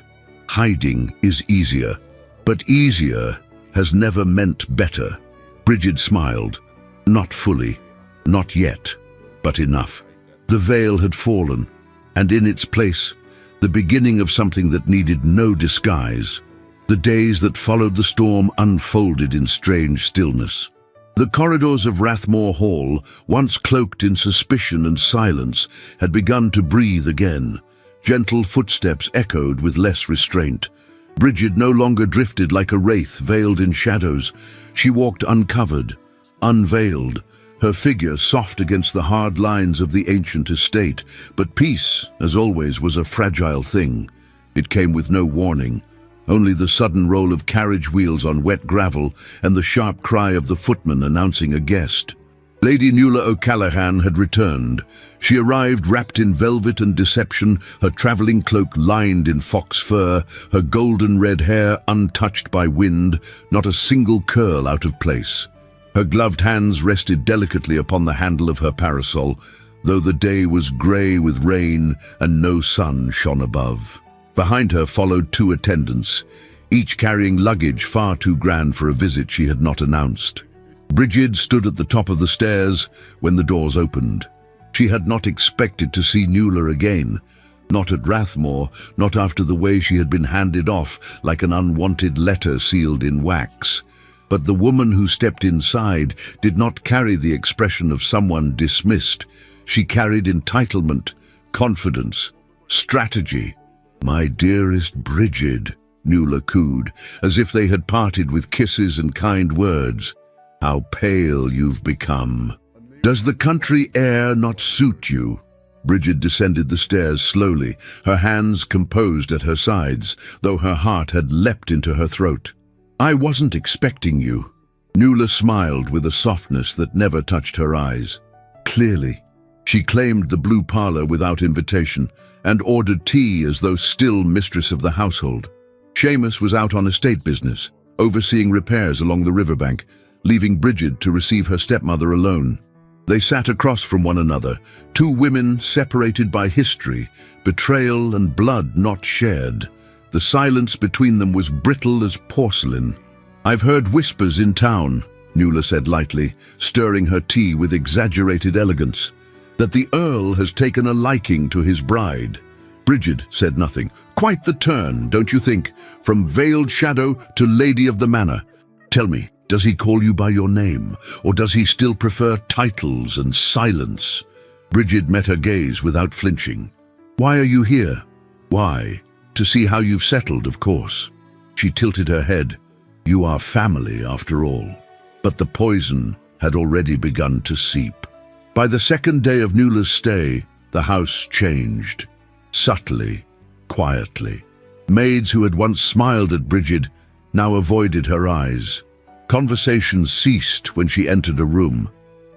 Hiding is easier, but easier has never meant better." Bridget smiled. Not fully, not yet, but enough. The veil had fallen, and in its place, the beginning of something that needed no disguise. The days that followed the storm unfolded in strange stillness. The corridors of Rathmore Hall, once cloaked in suspicion and silence, had begun to breathe again. Gentle footsteps echoed with less restraint. Bridget no longer drifted like a wraith veiled in shadows. She walked uncovered, unveiled, her figure soft against the hard lines of the ancient estate. But peace, as always, was a fragile thing. It came with no warning, only the sudden roll of carriage wheels on wet gravel and the sharp cry of the footman announcing a guest. Lady Nuala O'Callaghan had returned. She arrived wrapped in velvet and deception, her travelling cloak lined in fox fur, her golden red hair untouched by wind, not a single curl out of place. Her gloved hands rested delicately upon the handle of her parasol, though the day was grey with rain and no sun shone above. Behind her followed two attendants, each carrying luggage far too grand for a visit she had not announced. Bridget stood at the top of the stairs when the doors opened. She had not expected to see Nuala again, not at Rathmore, not after the way she had been handed off like an unwanted letter sealed in wax. But the woman who stepped inside did not carry the expression of someone dismissed. She carried entitlement, confidence, strategy. "My dearest Bridget," Nuala cooed, as if they had parted with kisses and kind words. "How pale you've become. Does the country air not suit you?" Bridget descended the stairs slowly, her hands composed at her sides, though her heart had leapt into her throat. "I wasn't expecting you." Nuala smiled with a softness that never touched her eyes. Clearly, she claimed the blue parlour without invitation and ordered tea as though still mistress of the household. Seamus was out on estate business, overseeing repairs along the riverbank, leaving Bridget to receive her stepmother alone. They sat across from one another, two women separated by history, betrayal and blood not shared. The silence between them was brittle as porcelain. "I've heard whispers in town," Nuala said lightly, stirring her tea with exaggerated elegance, "that the Earl has taken a liking to his bride." Bridget said nothing. "Quite the turn, don't you think? From veiled shadow to lady of the manor. Tell me, does he call you by your name, or does he still prefer titles and silence?" Bridget met her gaze without flinching. "Why are you here?" "Why? To see how you've settled, of course." She tilted her head. "You are family, after all." But the poison had already begun to seep. By the second day of Nuala's stay, the house changed. Subtly, quietly. Maids who had once smiled at Bridget now avoided her eyes. Conversations ceased when she entered a room.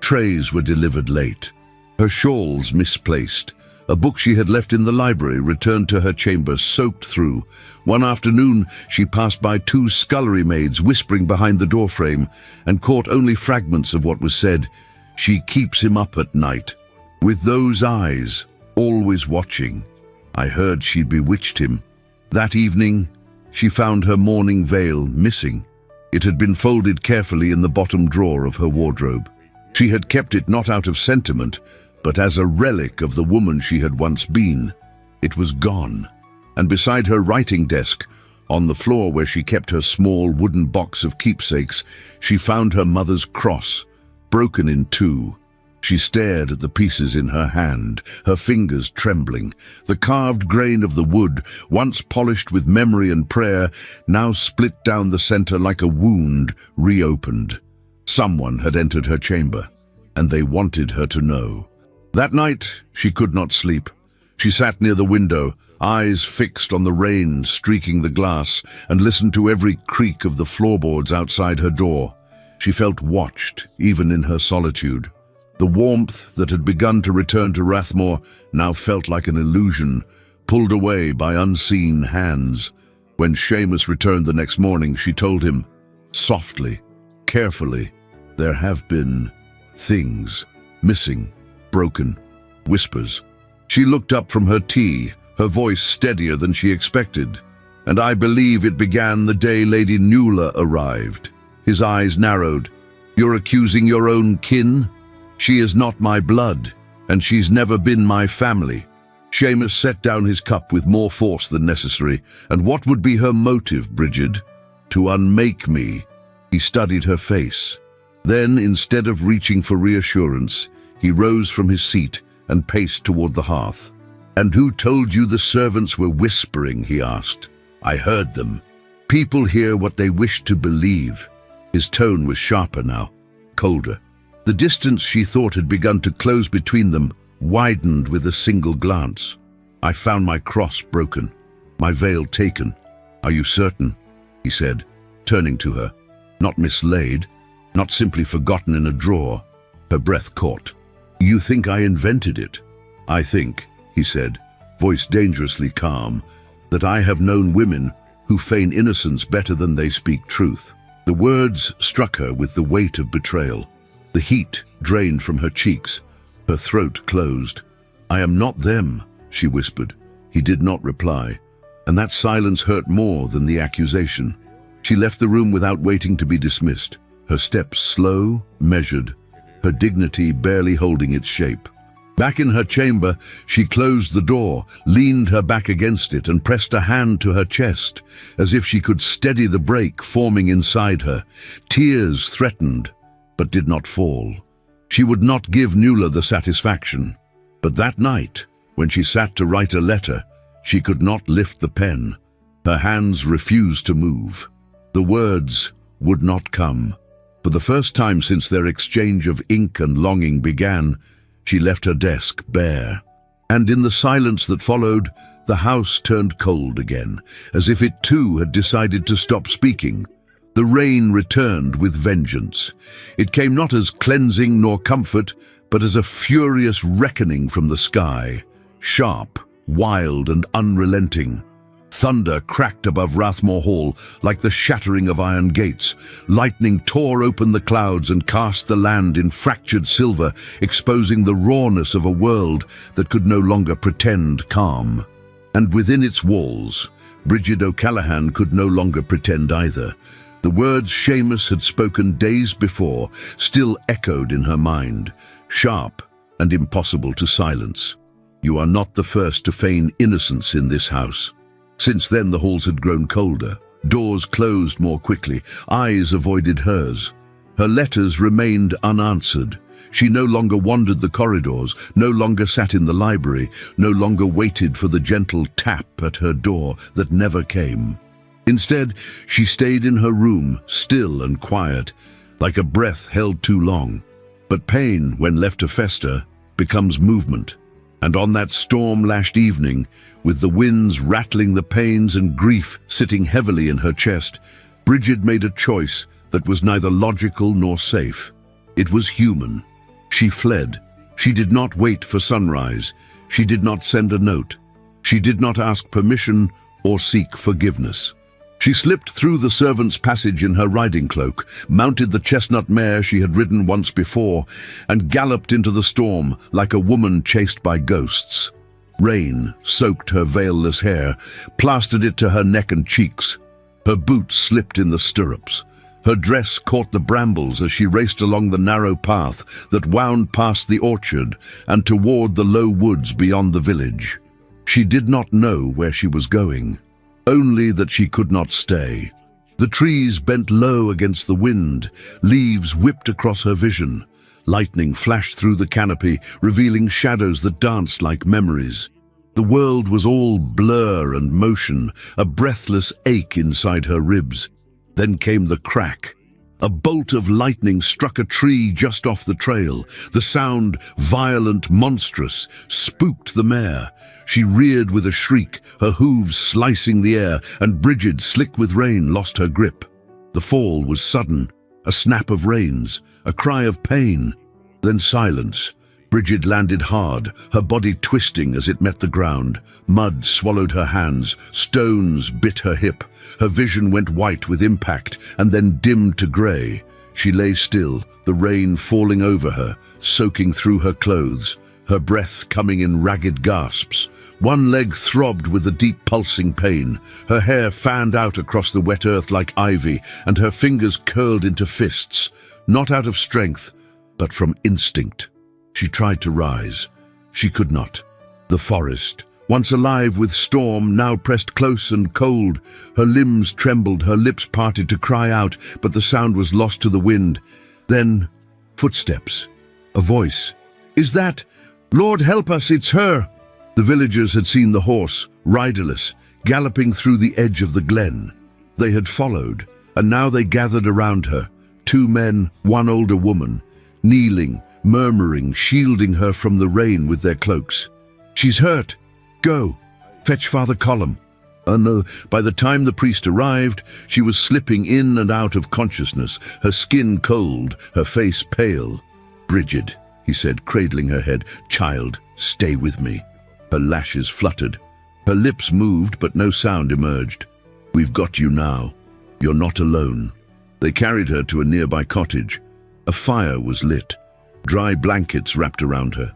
Trays were delivered late. Her shawls misplaced. A book she had left in the library returned to her chamber soaked through. One afternoon, she passed by two scullery maids whispering behind the doorframe and caught only fragments of what was said. "She keeps him up at night. With those eyes, always watching. I heard she'd bewitched him." That evening, she found her mourning veil missing. It had been folded carefully in the bottom drawer of her wardrobe. She had kept it not out of sentiment, but as a relic of the woman she had once been. It was gone, and beside her writing desk, on the floor where she kept her small wooden box of keepsakes, she found her mother's cross, broken in two. She stared at the pieces in her hand, her fingers trembling. The carved grain of the wood, once polished with memory and prayer, now split down the center like a wound reopened. Someone had entered her chamber, and they wanted her to know. That night, she could not sleep. She sat near the window, eyes fixed on the rain streaking the glass, and listened to every creak of the floorboards outside her door. She felt watched, even in her solitude. The warmth that had begun to return to Rathmore now felt like an illusion, pulled away by unseen hands. When Seamus returned the next morning, she told him, softly, carefully, "There have been things, missing, broken, whispers." She looked up from her tea, her voice steadier than she expected. "And I believe it began the day Lady Nuala arrived." His eyes narrowed. "You're accusing your own kin? She is not my blood, and she's never been my family." Seamus set down his cup with more force than necessary. "And what would be her motive, Bridget? To unmake me?" He studied her face. Then, instead of reaching for reassurance, he rose from his seat and paced toward the hearth. "And who told you the servants were whispering?" he asked. I heard them. People hear what they wish to believe. His tone was sharper now, colder. The distance she thought had begun to close between them widened with a single glance. I found my cross broken, my veil taken. Are you certain? He said, turning to her. Not mislaid, not simply forgotten in a drawer. Her breath caught. You think I invented it? I think, he said, voice dangerously calm, that I have known women who feign innocence better than they speak truth. The words struck her with the weight of betrayal. The heat drained from her cheeks. Her throat closed. I am not them, she whispered. He did not reply, and that silence hurt more than the accusation. She left the room without waiting to be dismissed, her steps slow, measured, her dignity barely holding its shape. Back in her chamber, she closed the door, leaned her back against it, and pressed a hand to her chest, as if she could steady the break forming inside her. Tears threatened, but did not fall. She would not give Nuala the satisfaction. But that night, when she sat to write a letter, she could not lift the pen. Her hands refused to move. The words would not come. For the first time since their exchange of ink and longing began, she left her desk bare. And in the silence that followed, the house turned cold again, as if it too had decided to stop speaking. The rain returned with vengeance. It came not as cleansing nor comfort, but as a furious reckoning from the sky, sharp, wild, and unrelenting. Thunder cracked above Rathmore Hall like the shattering of iron gates. Lightning tore open the clouds and cast the land in fractured silver, exposing the rawness of a world that could no longer pretend calm. And within its walls, Bridget O'Callaghan could no longer pretend either. The words Seamus had spoken days before still echoed in her mind, sharp and impossible to silence. You are not the first to feign innocence in this house. Since then the halls had grown colder, doors closed more quickly, eyes avoided hers. Her letters remained unanswered. She no longer wandered the corridors, no longer sat in the library, no longer waited for the gentle tap at her door that never came. Instead, she stayed in her room, still and quiet, like a breath held too long. But pain, when left to fester, becomes movement. And on that storm-lashed evening, with the winds rattling the pains and grief sitting heavily in her chest, Bridget made a choice that was neither logical nor safe. It was human. She fled. She did not wait for sunrise. She did not send a note. She did not ask permission or seek forgiveness. She slipped through the servants' passage in her riding cloak, mounted the chestnut mare she had ridden once before, and galloped into the storm like a woman chased by ghosts. Rain soaked her veilless hair, plastered it to her neck and cheeks. Her boots slipped in the stirrups. Her dress caught the brambles as she raced along the narrow path that wound past the orchard and toward the low woods beyond the village. She did not know where she was going, only that she could not stay. The trees bent low against the wind, leaves whipped across her vision. Lightning flashed through the canopy, revealing shadows that danced like memories. The world was all blur and motion, a breathless ache inside her ribs. Then came the crack. A bolt of lightning struck a tree just off the trail. The sound, violent, monstrous, spooked the mare. She reared with a shriek, her hooves slicing the air, and Bridget, slick with rain, lost her grip. The fall was sudden, a snap of reins, a cry of pain, then silence. Bridget landed hard, her body twisting as it met the ground. Mud swallowed her hands, stones bit her hip. Her vision went white with impact and then dimmed to grey. She lay still, the rain falling over her, soaking through her clothes, her breath coming in ragged gasps. One leg throbbed with a deep pulsing pain. Her hair fanned out across the wet earth like ivy, and her fingers curled into fists, not out of strength, but from instinct. She tried to rise. She could not. The forest, once alive with storm, now pressed close and cold. Her limbs trembled, her lips parted to cry out, but the sound was lost to the wind. Then, footsteps. A voice. "Is that? Lord help us, it's her!" The villagers had seen the horse, riderless, galloping through the edge of the glen. They had followed, and now they gathered around her, 2 men, 1 older woman, kneeling, murmuring, shielding her from the rain with their cloaks. "She's hurt. Go, fetch Father Colum." No, by the time the priest arrived, she was slipping in and out of consciousness, her skin cold, her face pale. "Bridget," he said, cradling her head, "child, stay with me." Her lashes fluttered. Her lips moved, but no sound emerged. "We've got you now. You're not alone." They carried her to a nearby cottage. A fire was lit. Dry blankets wrapped around her.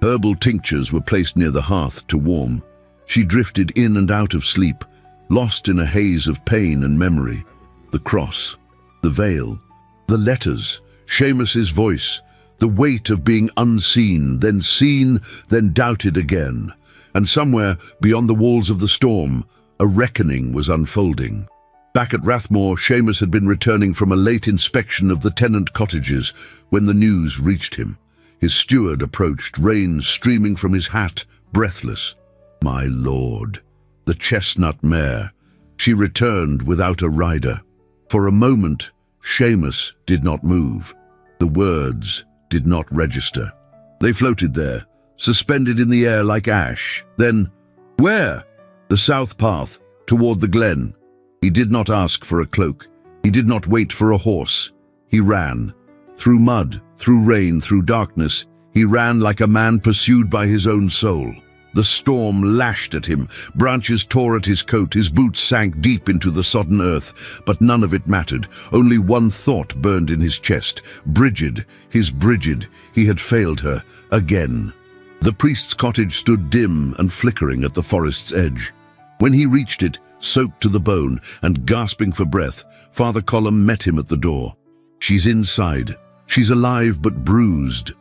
Herbal tinctures were placed near the hearth to warm. She drifted in and out of sleep, lost in a haze of pain and memory. The cross, the veil, the letters, Seamus's voice, the weight of being unseen, then seen, then doubted again. And somewhere, beyond the walls of the storm, a reckoning was unfolding. Back at Rathmore, Seamus had been returning from a late inspection of the tenant cottages when the news reached him. His steward approached, rain streaming from his hat, breathless. "My lord, the chestnut mare." She returned without a rider. For a moment, Seamus did not move. The words did not register. They floated there, suspended in the air like ash. Then, where? The south path, toward the glen. He did not ask for a cloak. He did not wait for a horse. He ran. Through mud, through rain, through darkness, he ran like a man pursued by his own soul. The storm lashed at him, branches tore at his coat, his boots sank deep into the sodden earth, but none of it mattered. Only one thought burned in his chest. Bridget, his Bridget, he had failed her, again. The priest's cottage stood dim and flickering at the forest's edge. When he reached it, soaked to the bone and gasping for breath, Father Colum met him at the door. "She's inside. She's alive but bruised.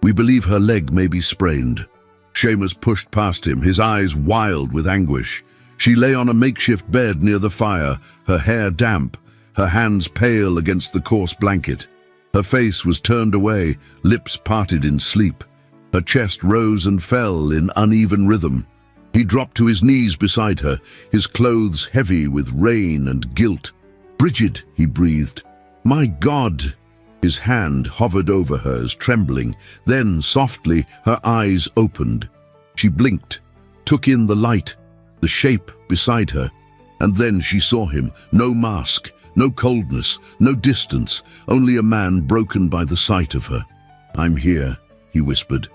We believe her leg may be sprained." Seamus pushed past him, his eyes wild with anguish. She lay on a makeshift bed near the fire, her hair damp, her hands pale against the coarse blanket. Her face was turned away, lips parted in sleep. Her chest rose and fell in uneven rhythm. He dropped to his knees beside her, his clothes heavy with rain and guilt. "Bridget," he breathed. "My God!" His hand hovered over hers, trembling. Then, softly, her eyes opened. She blinked, took in the light, the shape beside her. And then she saw him. No mask, no coldness, no distance, only a man broken by the sight of her. "I'm here," he whispered.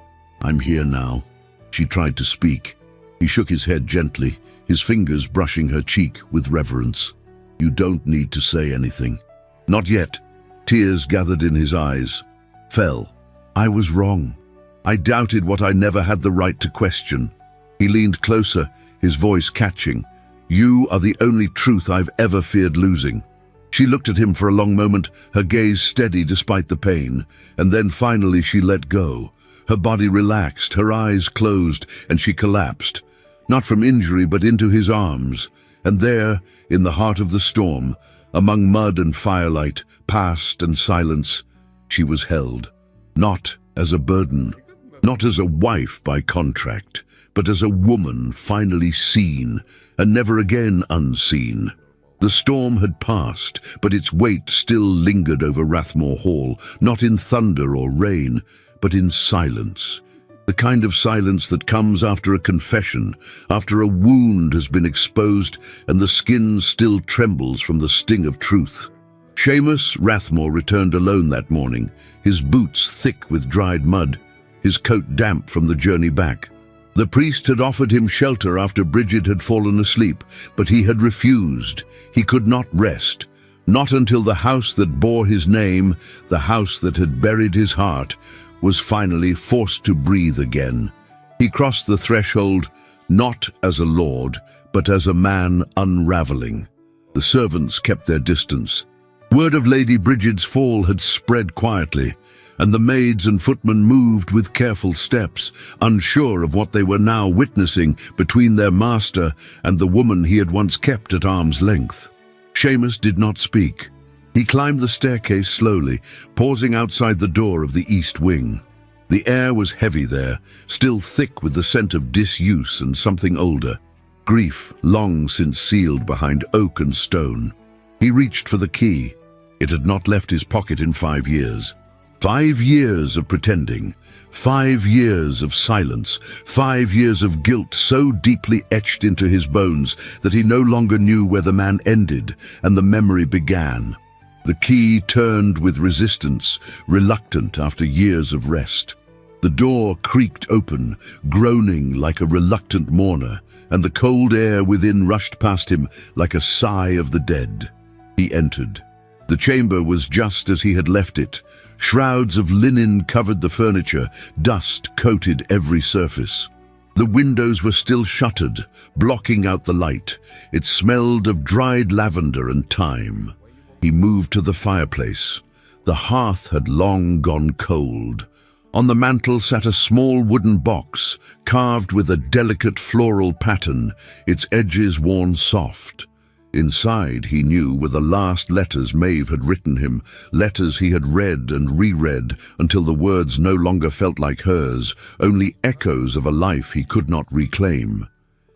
"I'm here now." She tried to speak. He shook his head gently, his fingers brushing her cheek with reverence. "You don't need to say anything." "Not yet." Tears gathered in his eyes. Fell. "I was wrong. I doubted what I never had the right to question." He leaned closer, his voice catching. "You are the only truth I've ever feared losing." She looked at him for a long moment, her gaze steady despite the pain, and then finally she let go. Her body relaxed, her eyes closed, and she collapsed. Not from injury, but into his arms. And there, in the heart of the storm, among mud and firelight, past and silence, she was held. Not as a burden, not as a wife by contract, but as a woman finally seen, and never again unseen. The storm had passed, but its weight still lingered over Rathmore Hall, not in thunder or rain, but in silence. The kind of silence that comes after a confession, after a wound has been exposed and the skin still trembles from the sting of truth. Seamus Rathmore returned alone that morning, his boots thick with dried mud, his coat damp from the journey back. The priest had offered him shelter after Bridget had fallen asleep, but he had refused. He could not rest, not until the house that bore his name, the house that had buried his heart, was finally forced to breathe again. He crossed the threshold, not as a lord, but as a man unraveling. The servants kept their distance. Word of Lady Bridget's fall had spread quietly, and the maids and footmen moved with careful steps, unsure of what they were now witnessing between their master and the woman he had once kept at arm's length. Seamus did not speak. He climbed the staircase slowly, pausing outside the door of the east wing. The air was heavy there, still thick with the scent of disuse and something older. grief long since sealed behind oak and stone. He reached for the key. It had not left his pocket in 5 years. 5 years of pretending, 5 years of silence, 5 years of guilt so deeply etched into his bones that he no longer knew where the man ended and the memory began. The key turned with resistance, reluctant after years of rest. The door creaked open, groaning like a reluctant mourner, and the cold air within rushed past him like a sigh of the dead. He entered. The chamber was just as he had left it. Shrouds of linen covered the furniture, dust coated every surface. The windows were still shuttered, blocking out the light. It smelled of dried lavender and thyme. He moved to the fireplace. The hearth had long gone cold. On the mantel sat a small wooden box, carved with a delicate floral pattern, its edges worn soft. Inside, he knew, were the last letters Maeve had written him, letters he had read and reread until the words no longer felt like hers, only echoes of a life he could not reclaim.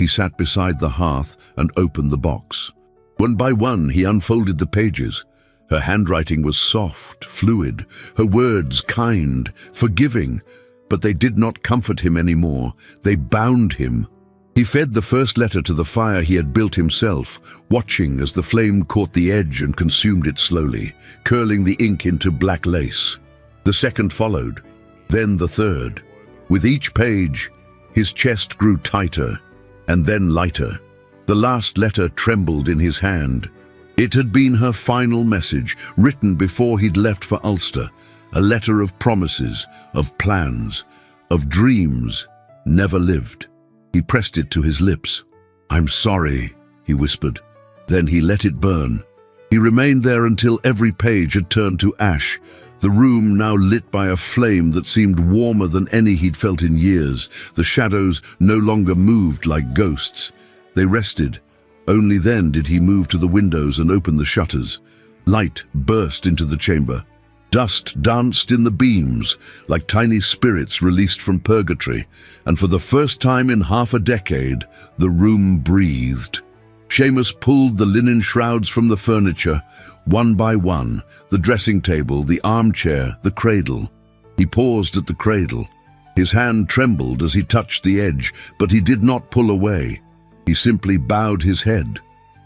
He sat beside the hearth and opened the box. One by one, he unfolded the pages. Her handwriting was soft, fluid, her words kind, forgiving, but they did not comfort him anymore. They bound him. He fed the first letter to the fire he had built himself, watching as the flame caught the edge and consumed it slowly, curling the ink into black lace. The second followed, then the third. With each page, his chest grew tighter, and then lighter. The last letter trembled in his hand. It had been her final message, written before he'd left for Ulster, a letter of promises, of plans, of dreams never lived. He pressed it to his lips. "I'm sorry," he whispered. Then he let it burn. He remained there until every page had turned to ash, the room now lit by a flame that seemed warmer than any he'd felt in years. The shadows no longer moved like ghosts. They rested. Only then did he move to the windows and open the shutters. Light burst into the chamber. Dust danced in the beams, like tiny spirits released from purgatory, and for the first time in half a decade, the room breathed. Seamus pulled the linen shrouds from the furniture, one by one, the dressing table, the armchair, the cradle. He paused at the cradle. His hand trembled as he touched the edge, but he did not pull away. He simply bowed his head,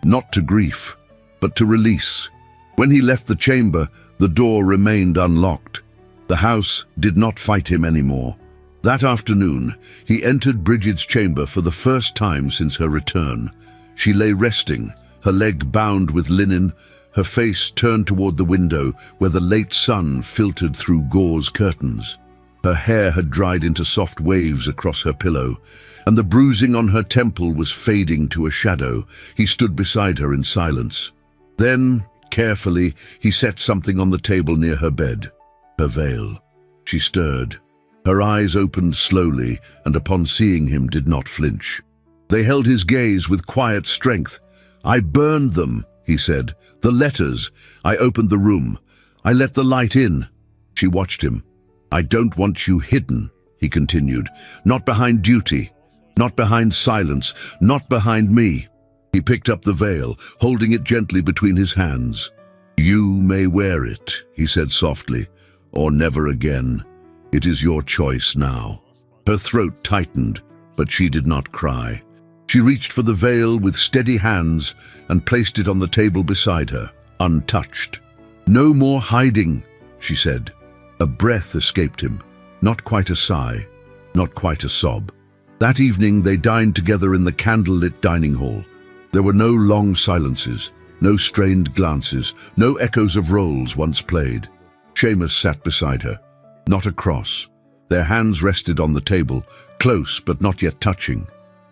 not to grief, but to release. When he left the chamber, the door remained unlocked. The house did not fight him anymore. That afternoon, he entered Bridget's chamber for the first time since her return. She lay resting, her leg bound with linen, her face turned toward the window where the late sun filtered through gauze curtains. Her hair had dried into soft waves across her pillow, and the bruising on her temple was fading to a shadow. He stood beside her in silence. Then, carefully, he set something on the table near her bed. Her veil. She stirred. Her eyes opened slowly, and upon seeing him did not flinch. They held his gaze with quiet strength. "I burned them," he said. "The letters. I opened the room. I let the light in." She watched him. "I don't want you hidden," he continued. "Not behind duty. Not behind silence. Not behind me." He picked up the veil, holding it gently between his hands. "You may wear it," he said softly, "or never again. It is your choice now." Her throat tightened, but she did not cry. She reached for the veil with steady hands and placed it on the table beside her, untouched. "No more hiding," she said. A breath escaped him, not quite a sigh, not quite a sob. That evening they dined together in the candlelit dining hall. There were no long silences, no strained glances, no echoes of roles once played. Seamus sat beside her, not across. Their hands rested on the table, close but not yet touching.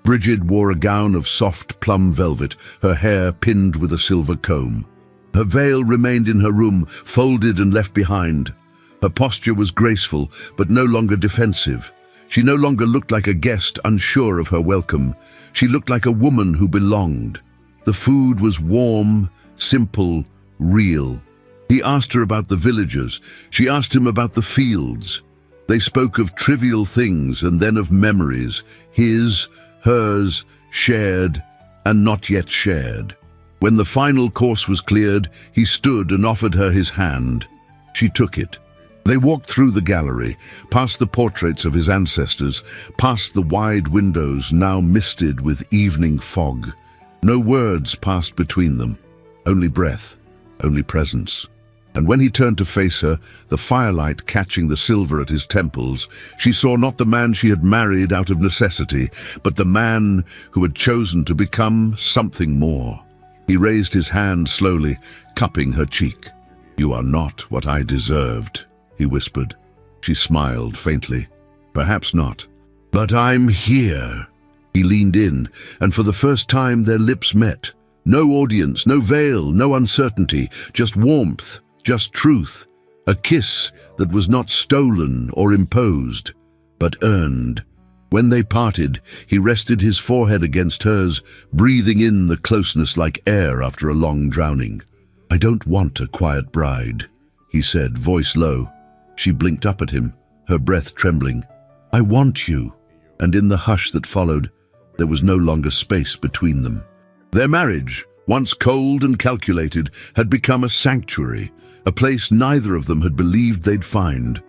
Bridget wore a gown of soft plum velvet, her hair pinned with a silver comb. Her veil remained in her room, folded and left behind. Her posture was graceful, but no longer defensive. She no longer looked like a guest unsure of her welcome. She looked like a woman who belonged. The food was warm, simple, real. He asked her about the villagers. She asked him about the fields. They spoke of trivial things and then of memories, his, hers, shared, and not yet shared. When the final course was cleared, he stood and offered her his hand. She took it. They walked through the gallery, past the portraits of his ancestors, past the wide windows now misted with evening fog. No words passed between them, only breath, only presence. And when he turned to face her, the firelight catching the silver at his temples, she saw not the man she had married out of necessity, but the man who had chosen to become something more. He raised his hand slowly, cupping her cheek. "You are not what I deserved," he whispered. She smiled faintly. "Perhaps not. But I'm here." He leaned in, and for the first time their lips met. No audience, no veil, no uncertainty, just warmth, just truth. A kiss that was not stolen or imposed, but earned. When they parted, he rested his forehead against hers, breathing in the closeness like air after a long drowning. "I don't want a quiet bride," he said, voice low. She blinked up at him, her breath trembling. "I want you." And in the hush that followed, there was no longer space between them. Their marriage, once cold and calculated, had become a sanctuary, a place neither of them had believed they'd find.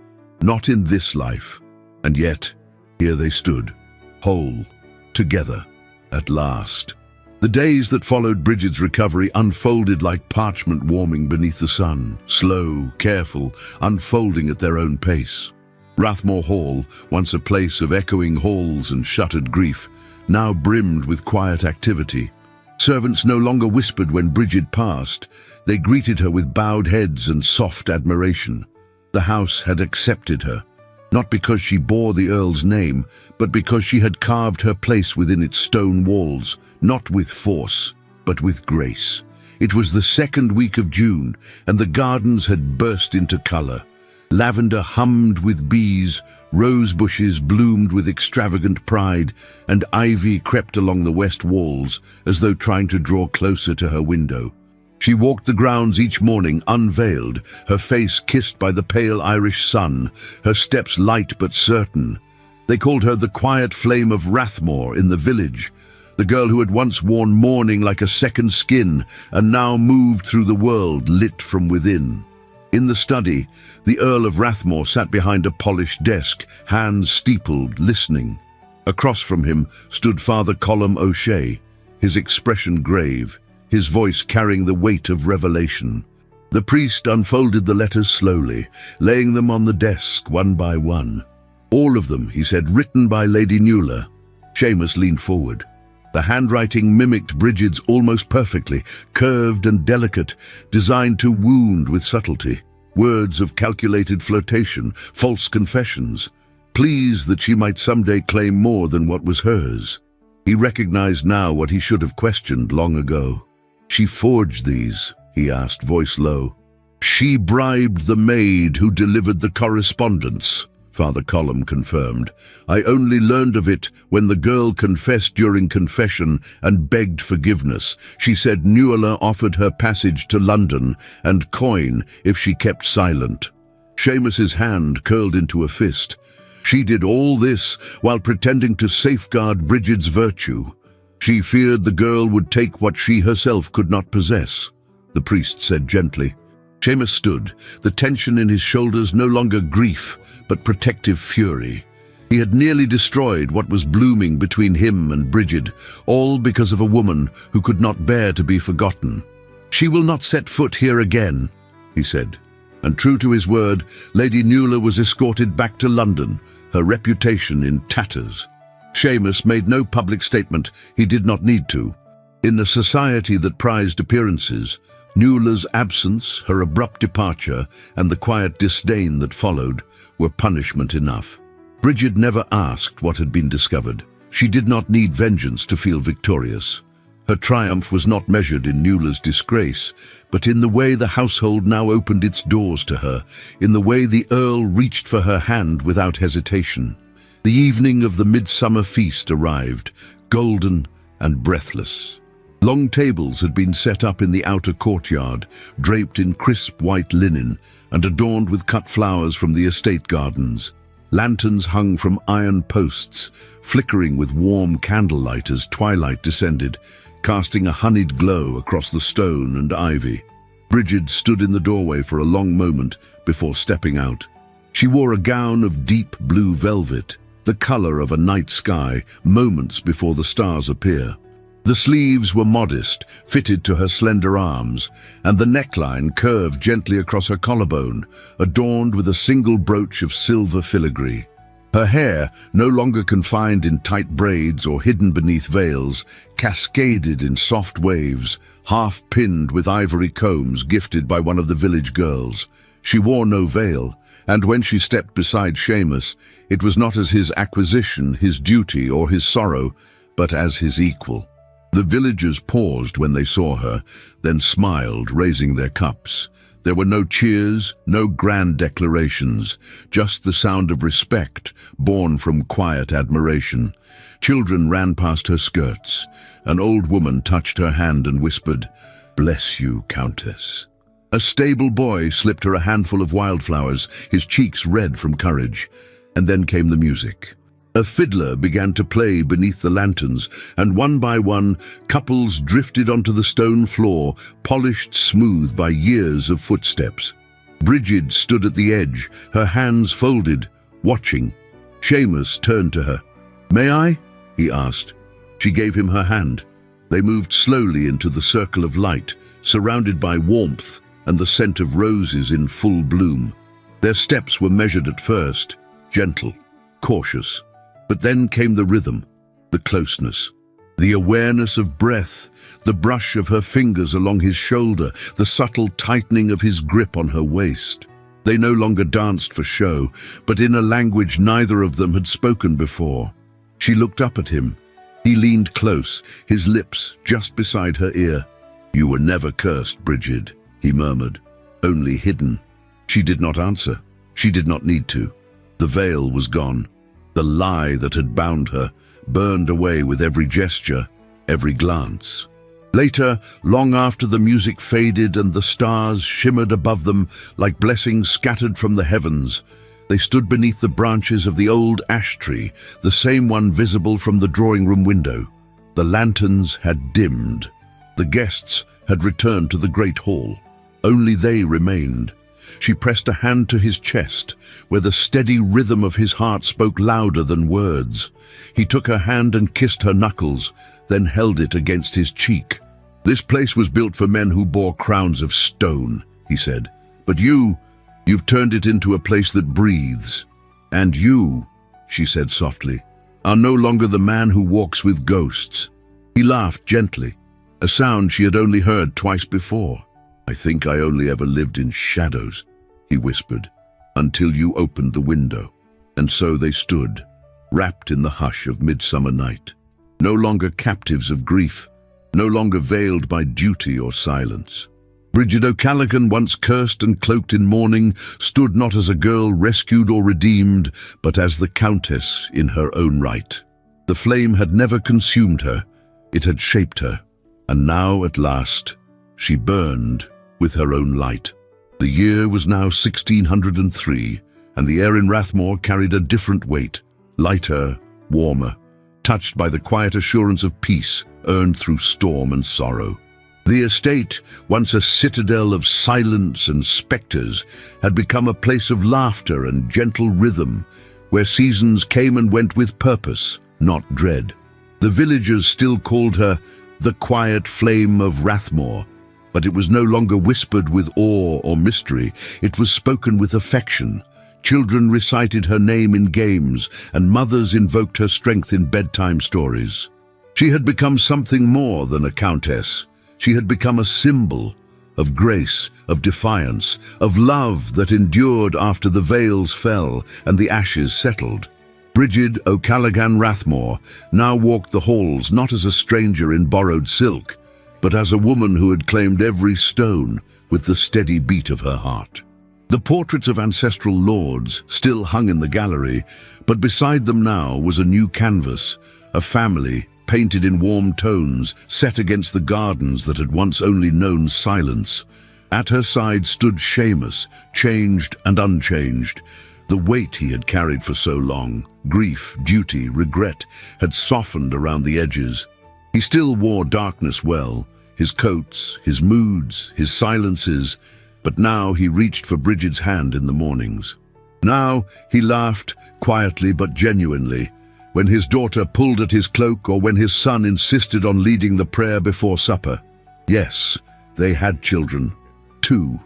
Not in this life. And yet, here they stood, whole, together, at last. The days that followed Bridget's recovery unfolded like parchment warming beneath the sun, slow, careful, unfolding at their own pace. Rathmore Hall, once a place of echoing halls and shuttered grief, now brimmed with quiet activity. Servants no longer whispered when Bridget passed. They greeted her with bowed heads and soft admiration. The house had accepted her, not because she bore the Earl's name, but because she had carved her place within its stone walls, not with force, but with grace. It was the second week of June, and the gardens had burst into color. Lavender hummed with bees, rose bushes bloomed with extravagant pride, and ivy crept along the west walls as though trying to draw closer to her window. She walked the grounds each morning unveiled, her face kissed by the pale Irish sun, her steps light but certain. They called her the quiet flame of Rathmore in the village, the girl who had once worn mourning like a second skin and now moved through the world lit from within. In the study, the Earl of Rathmore sat behind a polished desk, hands steepled, listening. Across from him stood Father Colum O'Shea, his expression grave, his voice carrying the weight of revelation. The priest unfolded the letters slowly, laying them on the desk one by one. "All of them," he said, "written by Lady Nuala." Seamus leaned forward. The handwriting mimicked Bridget's almost perfectly, curved and delicate, designed to wound with subtlety. Words of calculated flirtation, false confessions, pleas that she might someday claim more than what was hers. He recognized now what he should have questioned long ago. "She forged these?" he asked, voice low. "She bribed the maid who delivered the correspondence," Father Colum confirmed. "I only learned of it when the girl confessed during confession and begged forgiveness. She said Nuala offered her passage to London and coin if she kept silent." Seamus's hand curled into a fist. "She did all this while pretending to safeguard Bridget's virtue. She feared the girl would take what she herself could not possess," the priest said gently. Seamus stood, the tension in his shoulders no longer grief, but protective fury. He had nearly destroyed what was blooming between him and Bridget, all because of a woman who could not bear to be forgotten. "She will not set foot here again," he said. And true to his word, Lady Nuala was escorted back to London, her reputation in tatters. Seamus made no public statement. He did not need to. In a society that prized appearances, Nuala's absence, her abrupt departure, and the quiet disdain that followed were punishment enough. Bridget never asked what had been discovered. She did not need vengeance to feel victorious. Her triumph was not measured in Nuala's disgrace, but in the way the household now opened its doors to her, in the way the Earl reached for her hand without hesitation. The evening of the midsummer feast arrived, golden and breathless. Long tables had been set up in the outer courtyard, draped in crisp white linen and adorned with cut flowers from the estate gardens. Lanterns hung from iron posts, flickering with warm candlelight as twilight descended, casting a honeyed glow across the stone and ivy. Bridget stood in the doorway for a long moment before stepping out. She wore a gown of deep blue velvet, the color of a night sky, moments before the stars appear. The sleeves were modest, fitted to her slender arms, and the neckline curved gently across her collarbone, adorned with a single brooch of silver filigree. Her hair, no longer confined in tight braids or hidden beneath veils, cascaded in soft waves, half-pinned with ivory combs gifted by one of the village girls. She wore no veil, and when she stepped beside Seamus, it was not as his acquisition, his duty, or his sorrow, but as his equal. The villagers paused when they saw her, then smiled, raising their cups. There were no cheers, no grand declarations, just the sound of respect, born from quiet admiration. Children ran past her skirts. An old woman touched her hand and whispered, "Bless you, Countess." A stable boy slipped her a handful of wildflowers, his cheeks red from courage. And then came the music. A fiddler began to play beneath the lanterns, and one by one, couples drifted onto the stone floor, polished smooth by years of footsteps. Bridget stood at the edge, her hands folded, watching. Seamus turned to her. "May I?" he asked. She gave him her hand. They moved slowly into the circle of light, surrounded by warmth and the scent of roses in full bloom. Their steps were measured at first, gentle, cautious. But then came the rhythm, the closeness, the awareness of breath, the brush of her fingers along his shoulder, the subtle tightening of his grip on her waist. They no longer danced for show, but in a language neither of them had spoken before. She looked up at him. He leaned close, his lips just beside her ear. "You were never cursed, Bridget," he murmured, "only hidden." She did not answer. She did not need to. The veil was gone. The lie that had bound her burned away with every gesture, every glance. Later, long after the music faded and the stars shimmered above them like blessings scattered from the heavens, they stood beneath the branches of the old ash tree, the same one visible from the drawing-room window. The lanterns had dimmed. The guests had returned to the great hall. Only they remained. She pressed a hand to his chest, where the steady rhythm of his heart spoke louder than words. He took her hand and kissed her knuckles, then held it against his cheek. "This place was built for men who bore crowns of stone," he said. "But you've turned it into a place that breathes. And you," she said softly, "are no longer the man who walks with ghosts." He laughed gently, a sound she had only heard twice before. "I think I only ever lived in shadows," he whispered, "until you opened the window." And so they stood, wrapped in the hush of midsummer night, no longer captives of grief, no longer veiled by duty or silence. Bridget O'Callaghan, once cursed and cloaked in mourning, stood not as a girl rescued or redeemed, but as the Countess in her own right. The flame had never consumed her, it had shaped her, and now at last she burned with her own light. The year was now 1603, and the air in Rathmore carried a different weight, lighter, warmer, touched by the quiet assurance of peace earned through storm and sorrow. The estate, once a citadel of silence and spectres, had become a place of laughter and gentle rhythm, where seasons came and went with purpose, not dread. The villagers still called her the quiet flame of Rathmore, but it was no longer whispered with awe or mystery. It was spoken with affection. Children recited her name in games, and mothers invoked her strength in bedtime stories. She had become something more than a countess. She had become a symbol of grace, of defiance, of love that endured after the veils fell and the ashes settled. Bridget O'Callaghan Rathmore now walked the halls not as a stranger in borrowed silk, but as a woman who had claimed every stone with the steady beat of her heart. The portraits of ancestral lords still hung in the gallery, but beside them now was a new canvas, a family painted in warm tones, set against the gardens that had once only known silence. At her side stood Seamus, changed and unchanged, The weight he had carried for so long, grief, duty, regret, had softened around the edges. He still wore darkness well, his coats, his moods, his silences, but now he reached for Bridget's hand in the mornings. Now he laughed, quietly but genuinely, when his daughter pulled at his cloak or when his son insisted on leading the prayer before supper. Yes, they had children. 2.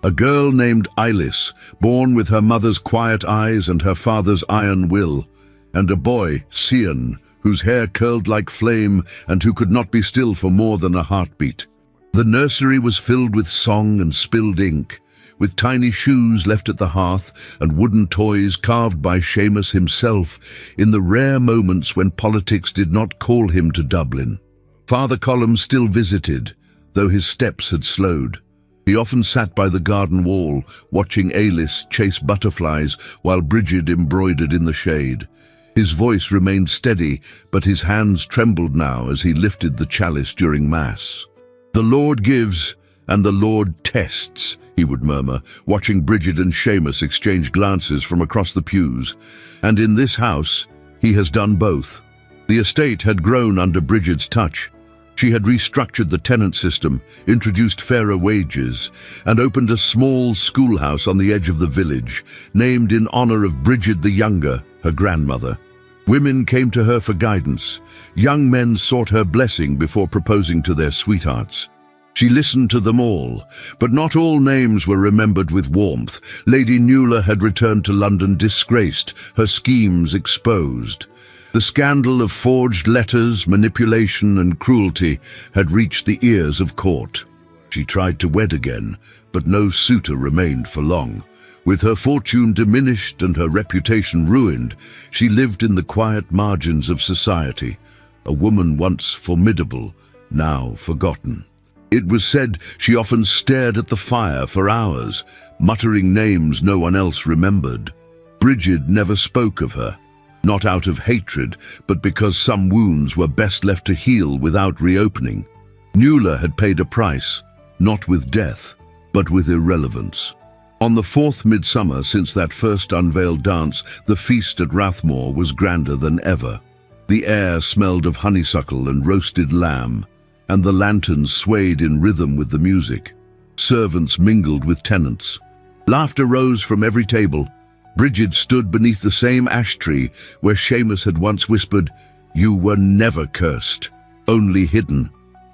A girl named Eilis, born with her mother's quiet eyes and her father's iron will, and a boy, Cian, whose hair curled like flame and who could not be still for more than a heartbeat. The nursery was filled with song and spilled ink, with tiny shoes left at the hearth and wooden toys carved by Seamus himself in the rare moments when politics did not call him to Dublin. Father Colum still visited, though his steps had slowed. He often sat by the garden wall, watching Eilis chase butterflies while Bridget embroidered in the shade. His voice remained steady, but his hands trembled now as he lifted the chalice during Mass. "The Lord gives, and the Lord tests," he would murmur, watching Bridget and Seamus exchange glances from across the pews. And in this house, he has done both. The estate had grown under Bridget's touch. She had restructured the tenant system, introduced fairer wages, and opened a small schoolhouse on the edge of the village, named in honor of Bridget the Younger, her grandmother. Women came to her for guidance. Young men sought her blessing before proposing to their sweethearts. She listened to them all, but not all names were remembered with warmth. Lady Nuala had returned to London disgraced, her schemes exposed. The scandal of forged letters, manipulation and cruelty had reached the ears of court. She tried to wed again, but no suitor remained for long. With her fortune diminished and her reputation ruined, she lived in the quiet margins of society, a woman once formidable, now forgotten. It was said she often stared at the fire for hours, muttering names no one else remembered. Bridget never spoke of her. Not out of hatred, but because some wounds were best left to heal without reopening. Nuala had paid a price, not with death, but with irrelevance. On the 4th midsummer since that first unveiled dance, the feast at Rathmore was grander than ever. The air smelled of honeysuckle and roasted lamb, and the lanterns swayed in rhythm with the music. Servants mingled with tenants. Laughter rose from every table. Bridget stood beneath the same ash tree where Seamus had once whispered, "You were never cursed, only hidden."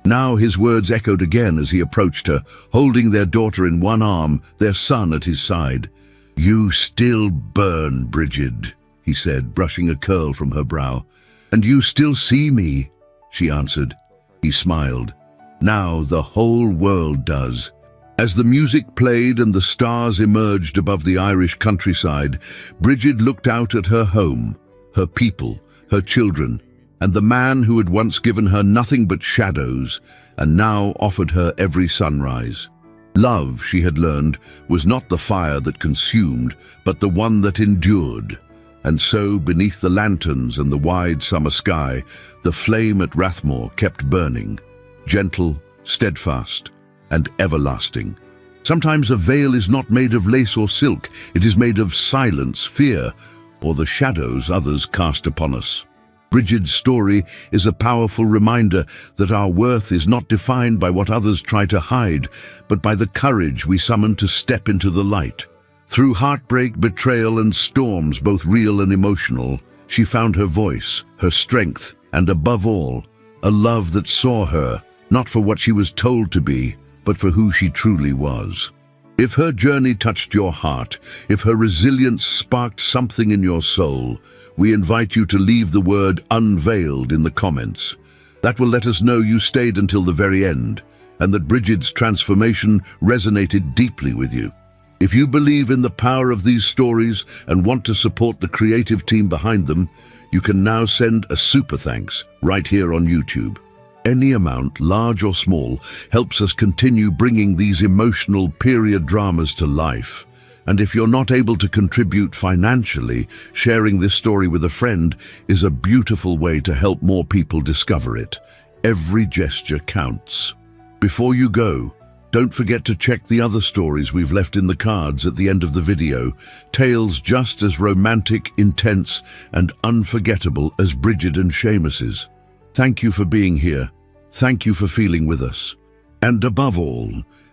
Now his words echoed again as he approached her, holding their daughter in one arm, their son at his side. "You still burn, Bridget," he said, brushing a curl from her brow. "And you still see me," she answered. He smiled. "Now the whole world does." As the music played and the stars emerged above the Irish countryside, Bridget looked out at her home, her people, her children, and the man who had once given her nothing but shadows and now offered her every sunrise. Love, she had learned, was not the fire that consumed, but the one that endured. And so, beneath the lanterns and the wide summer sky, the flame at Rathmore kept burning, gentle, steadfast, and everlasting. Sometimes a veil is not made of lace or silk, it is made of silence, fear, or the shadows others cast upon us. Bridget's story is a powerful reminder that our worth is not defined by what others try to hide, but by the courage we summon to step into the light. Through heartbreak, betrayal, and storms, both real and emotional, she found her voice, her strength, and above all, a love that saw her, not for what she was told to be, but for who she truly was. If her journey touched your heart, if her resilience sparked something in your soul, we invite you to leave the word "unveiled" in the comments. That will let us know you stayed until the very end, and that Bridget's transformation resonated deeply with you. If you believe in the power of these stories and want to support the creative team behind them, you can now send a super thanks right here on YouTube. Any amount, large or small, helps us continue bringing these emotional period dramas to life. And if you're not able to contribute financially, sharing this story with a friend is a beautiful way to help more people discover it. Every gesture counts. Before you go, Don't forget to check the other stories we've left in the cards at the end of the video, tales just as romantic, intense, and unforgettable as Bridget and Seamus's. Thank you for being here. Thank you for feeling with us. And above all,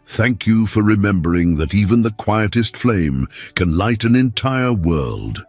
thank you for remembering that even the quietest flame can light an entire world.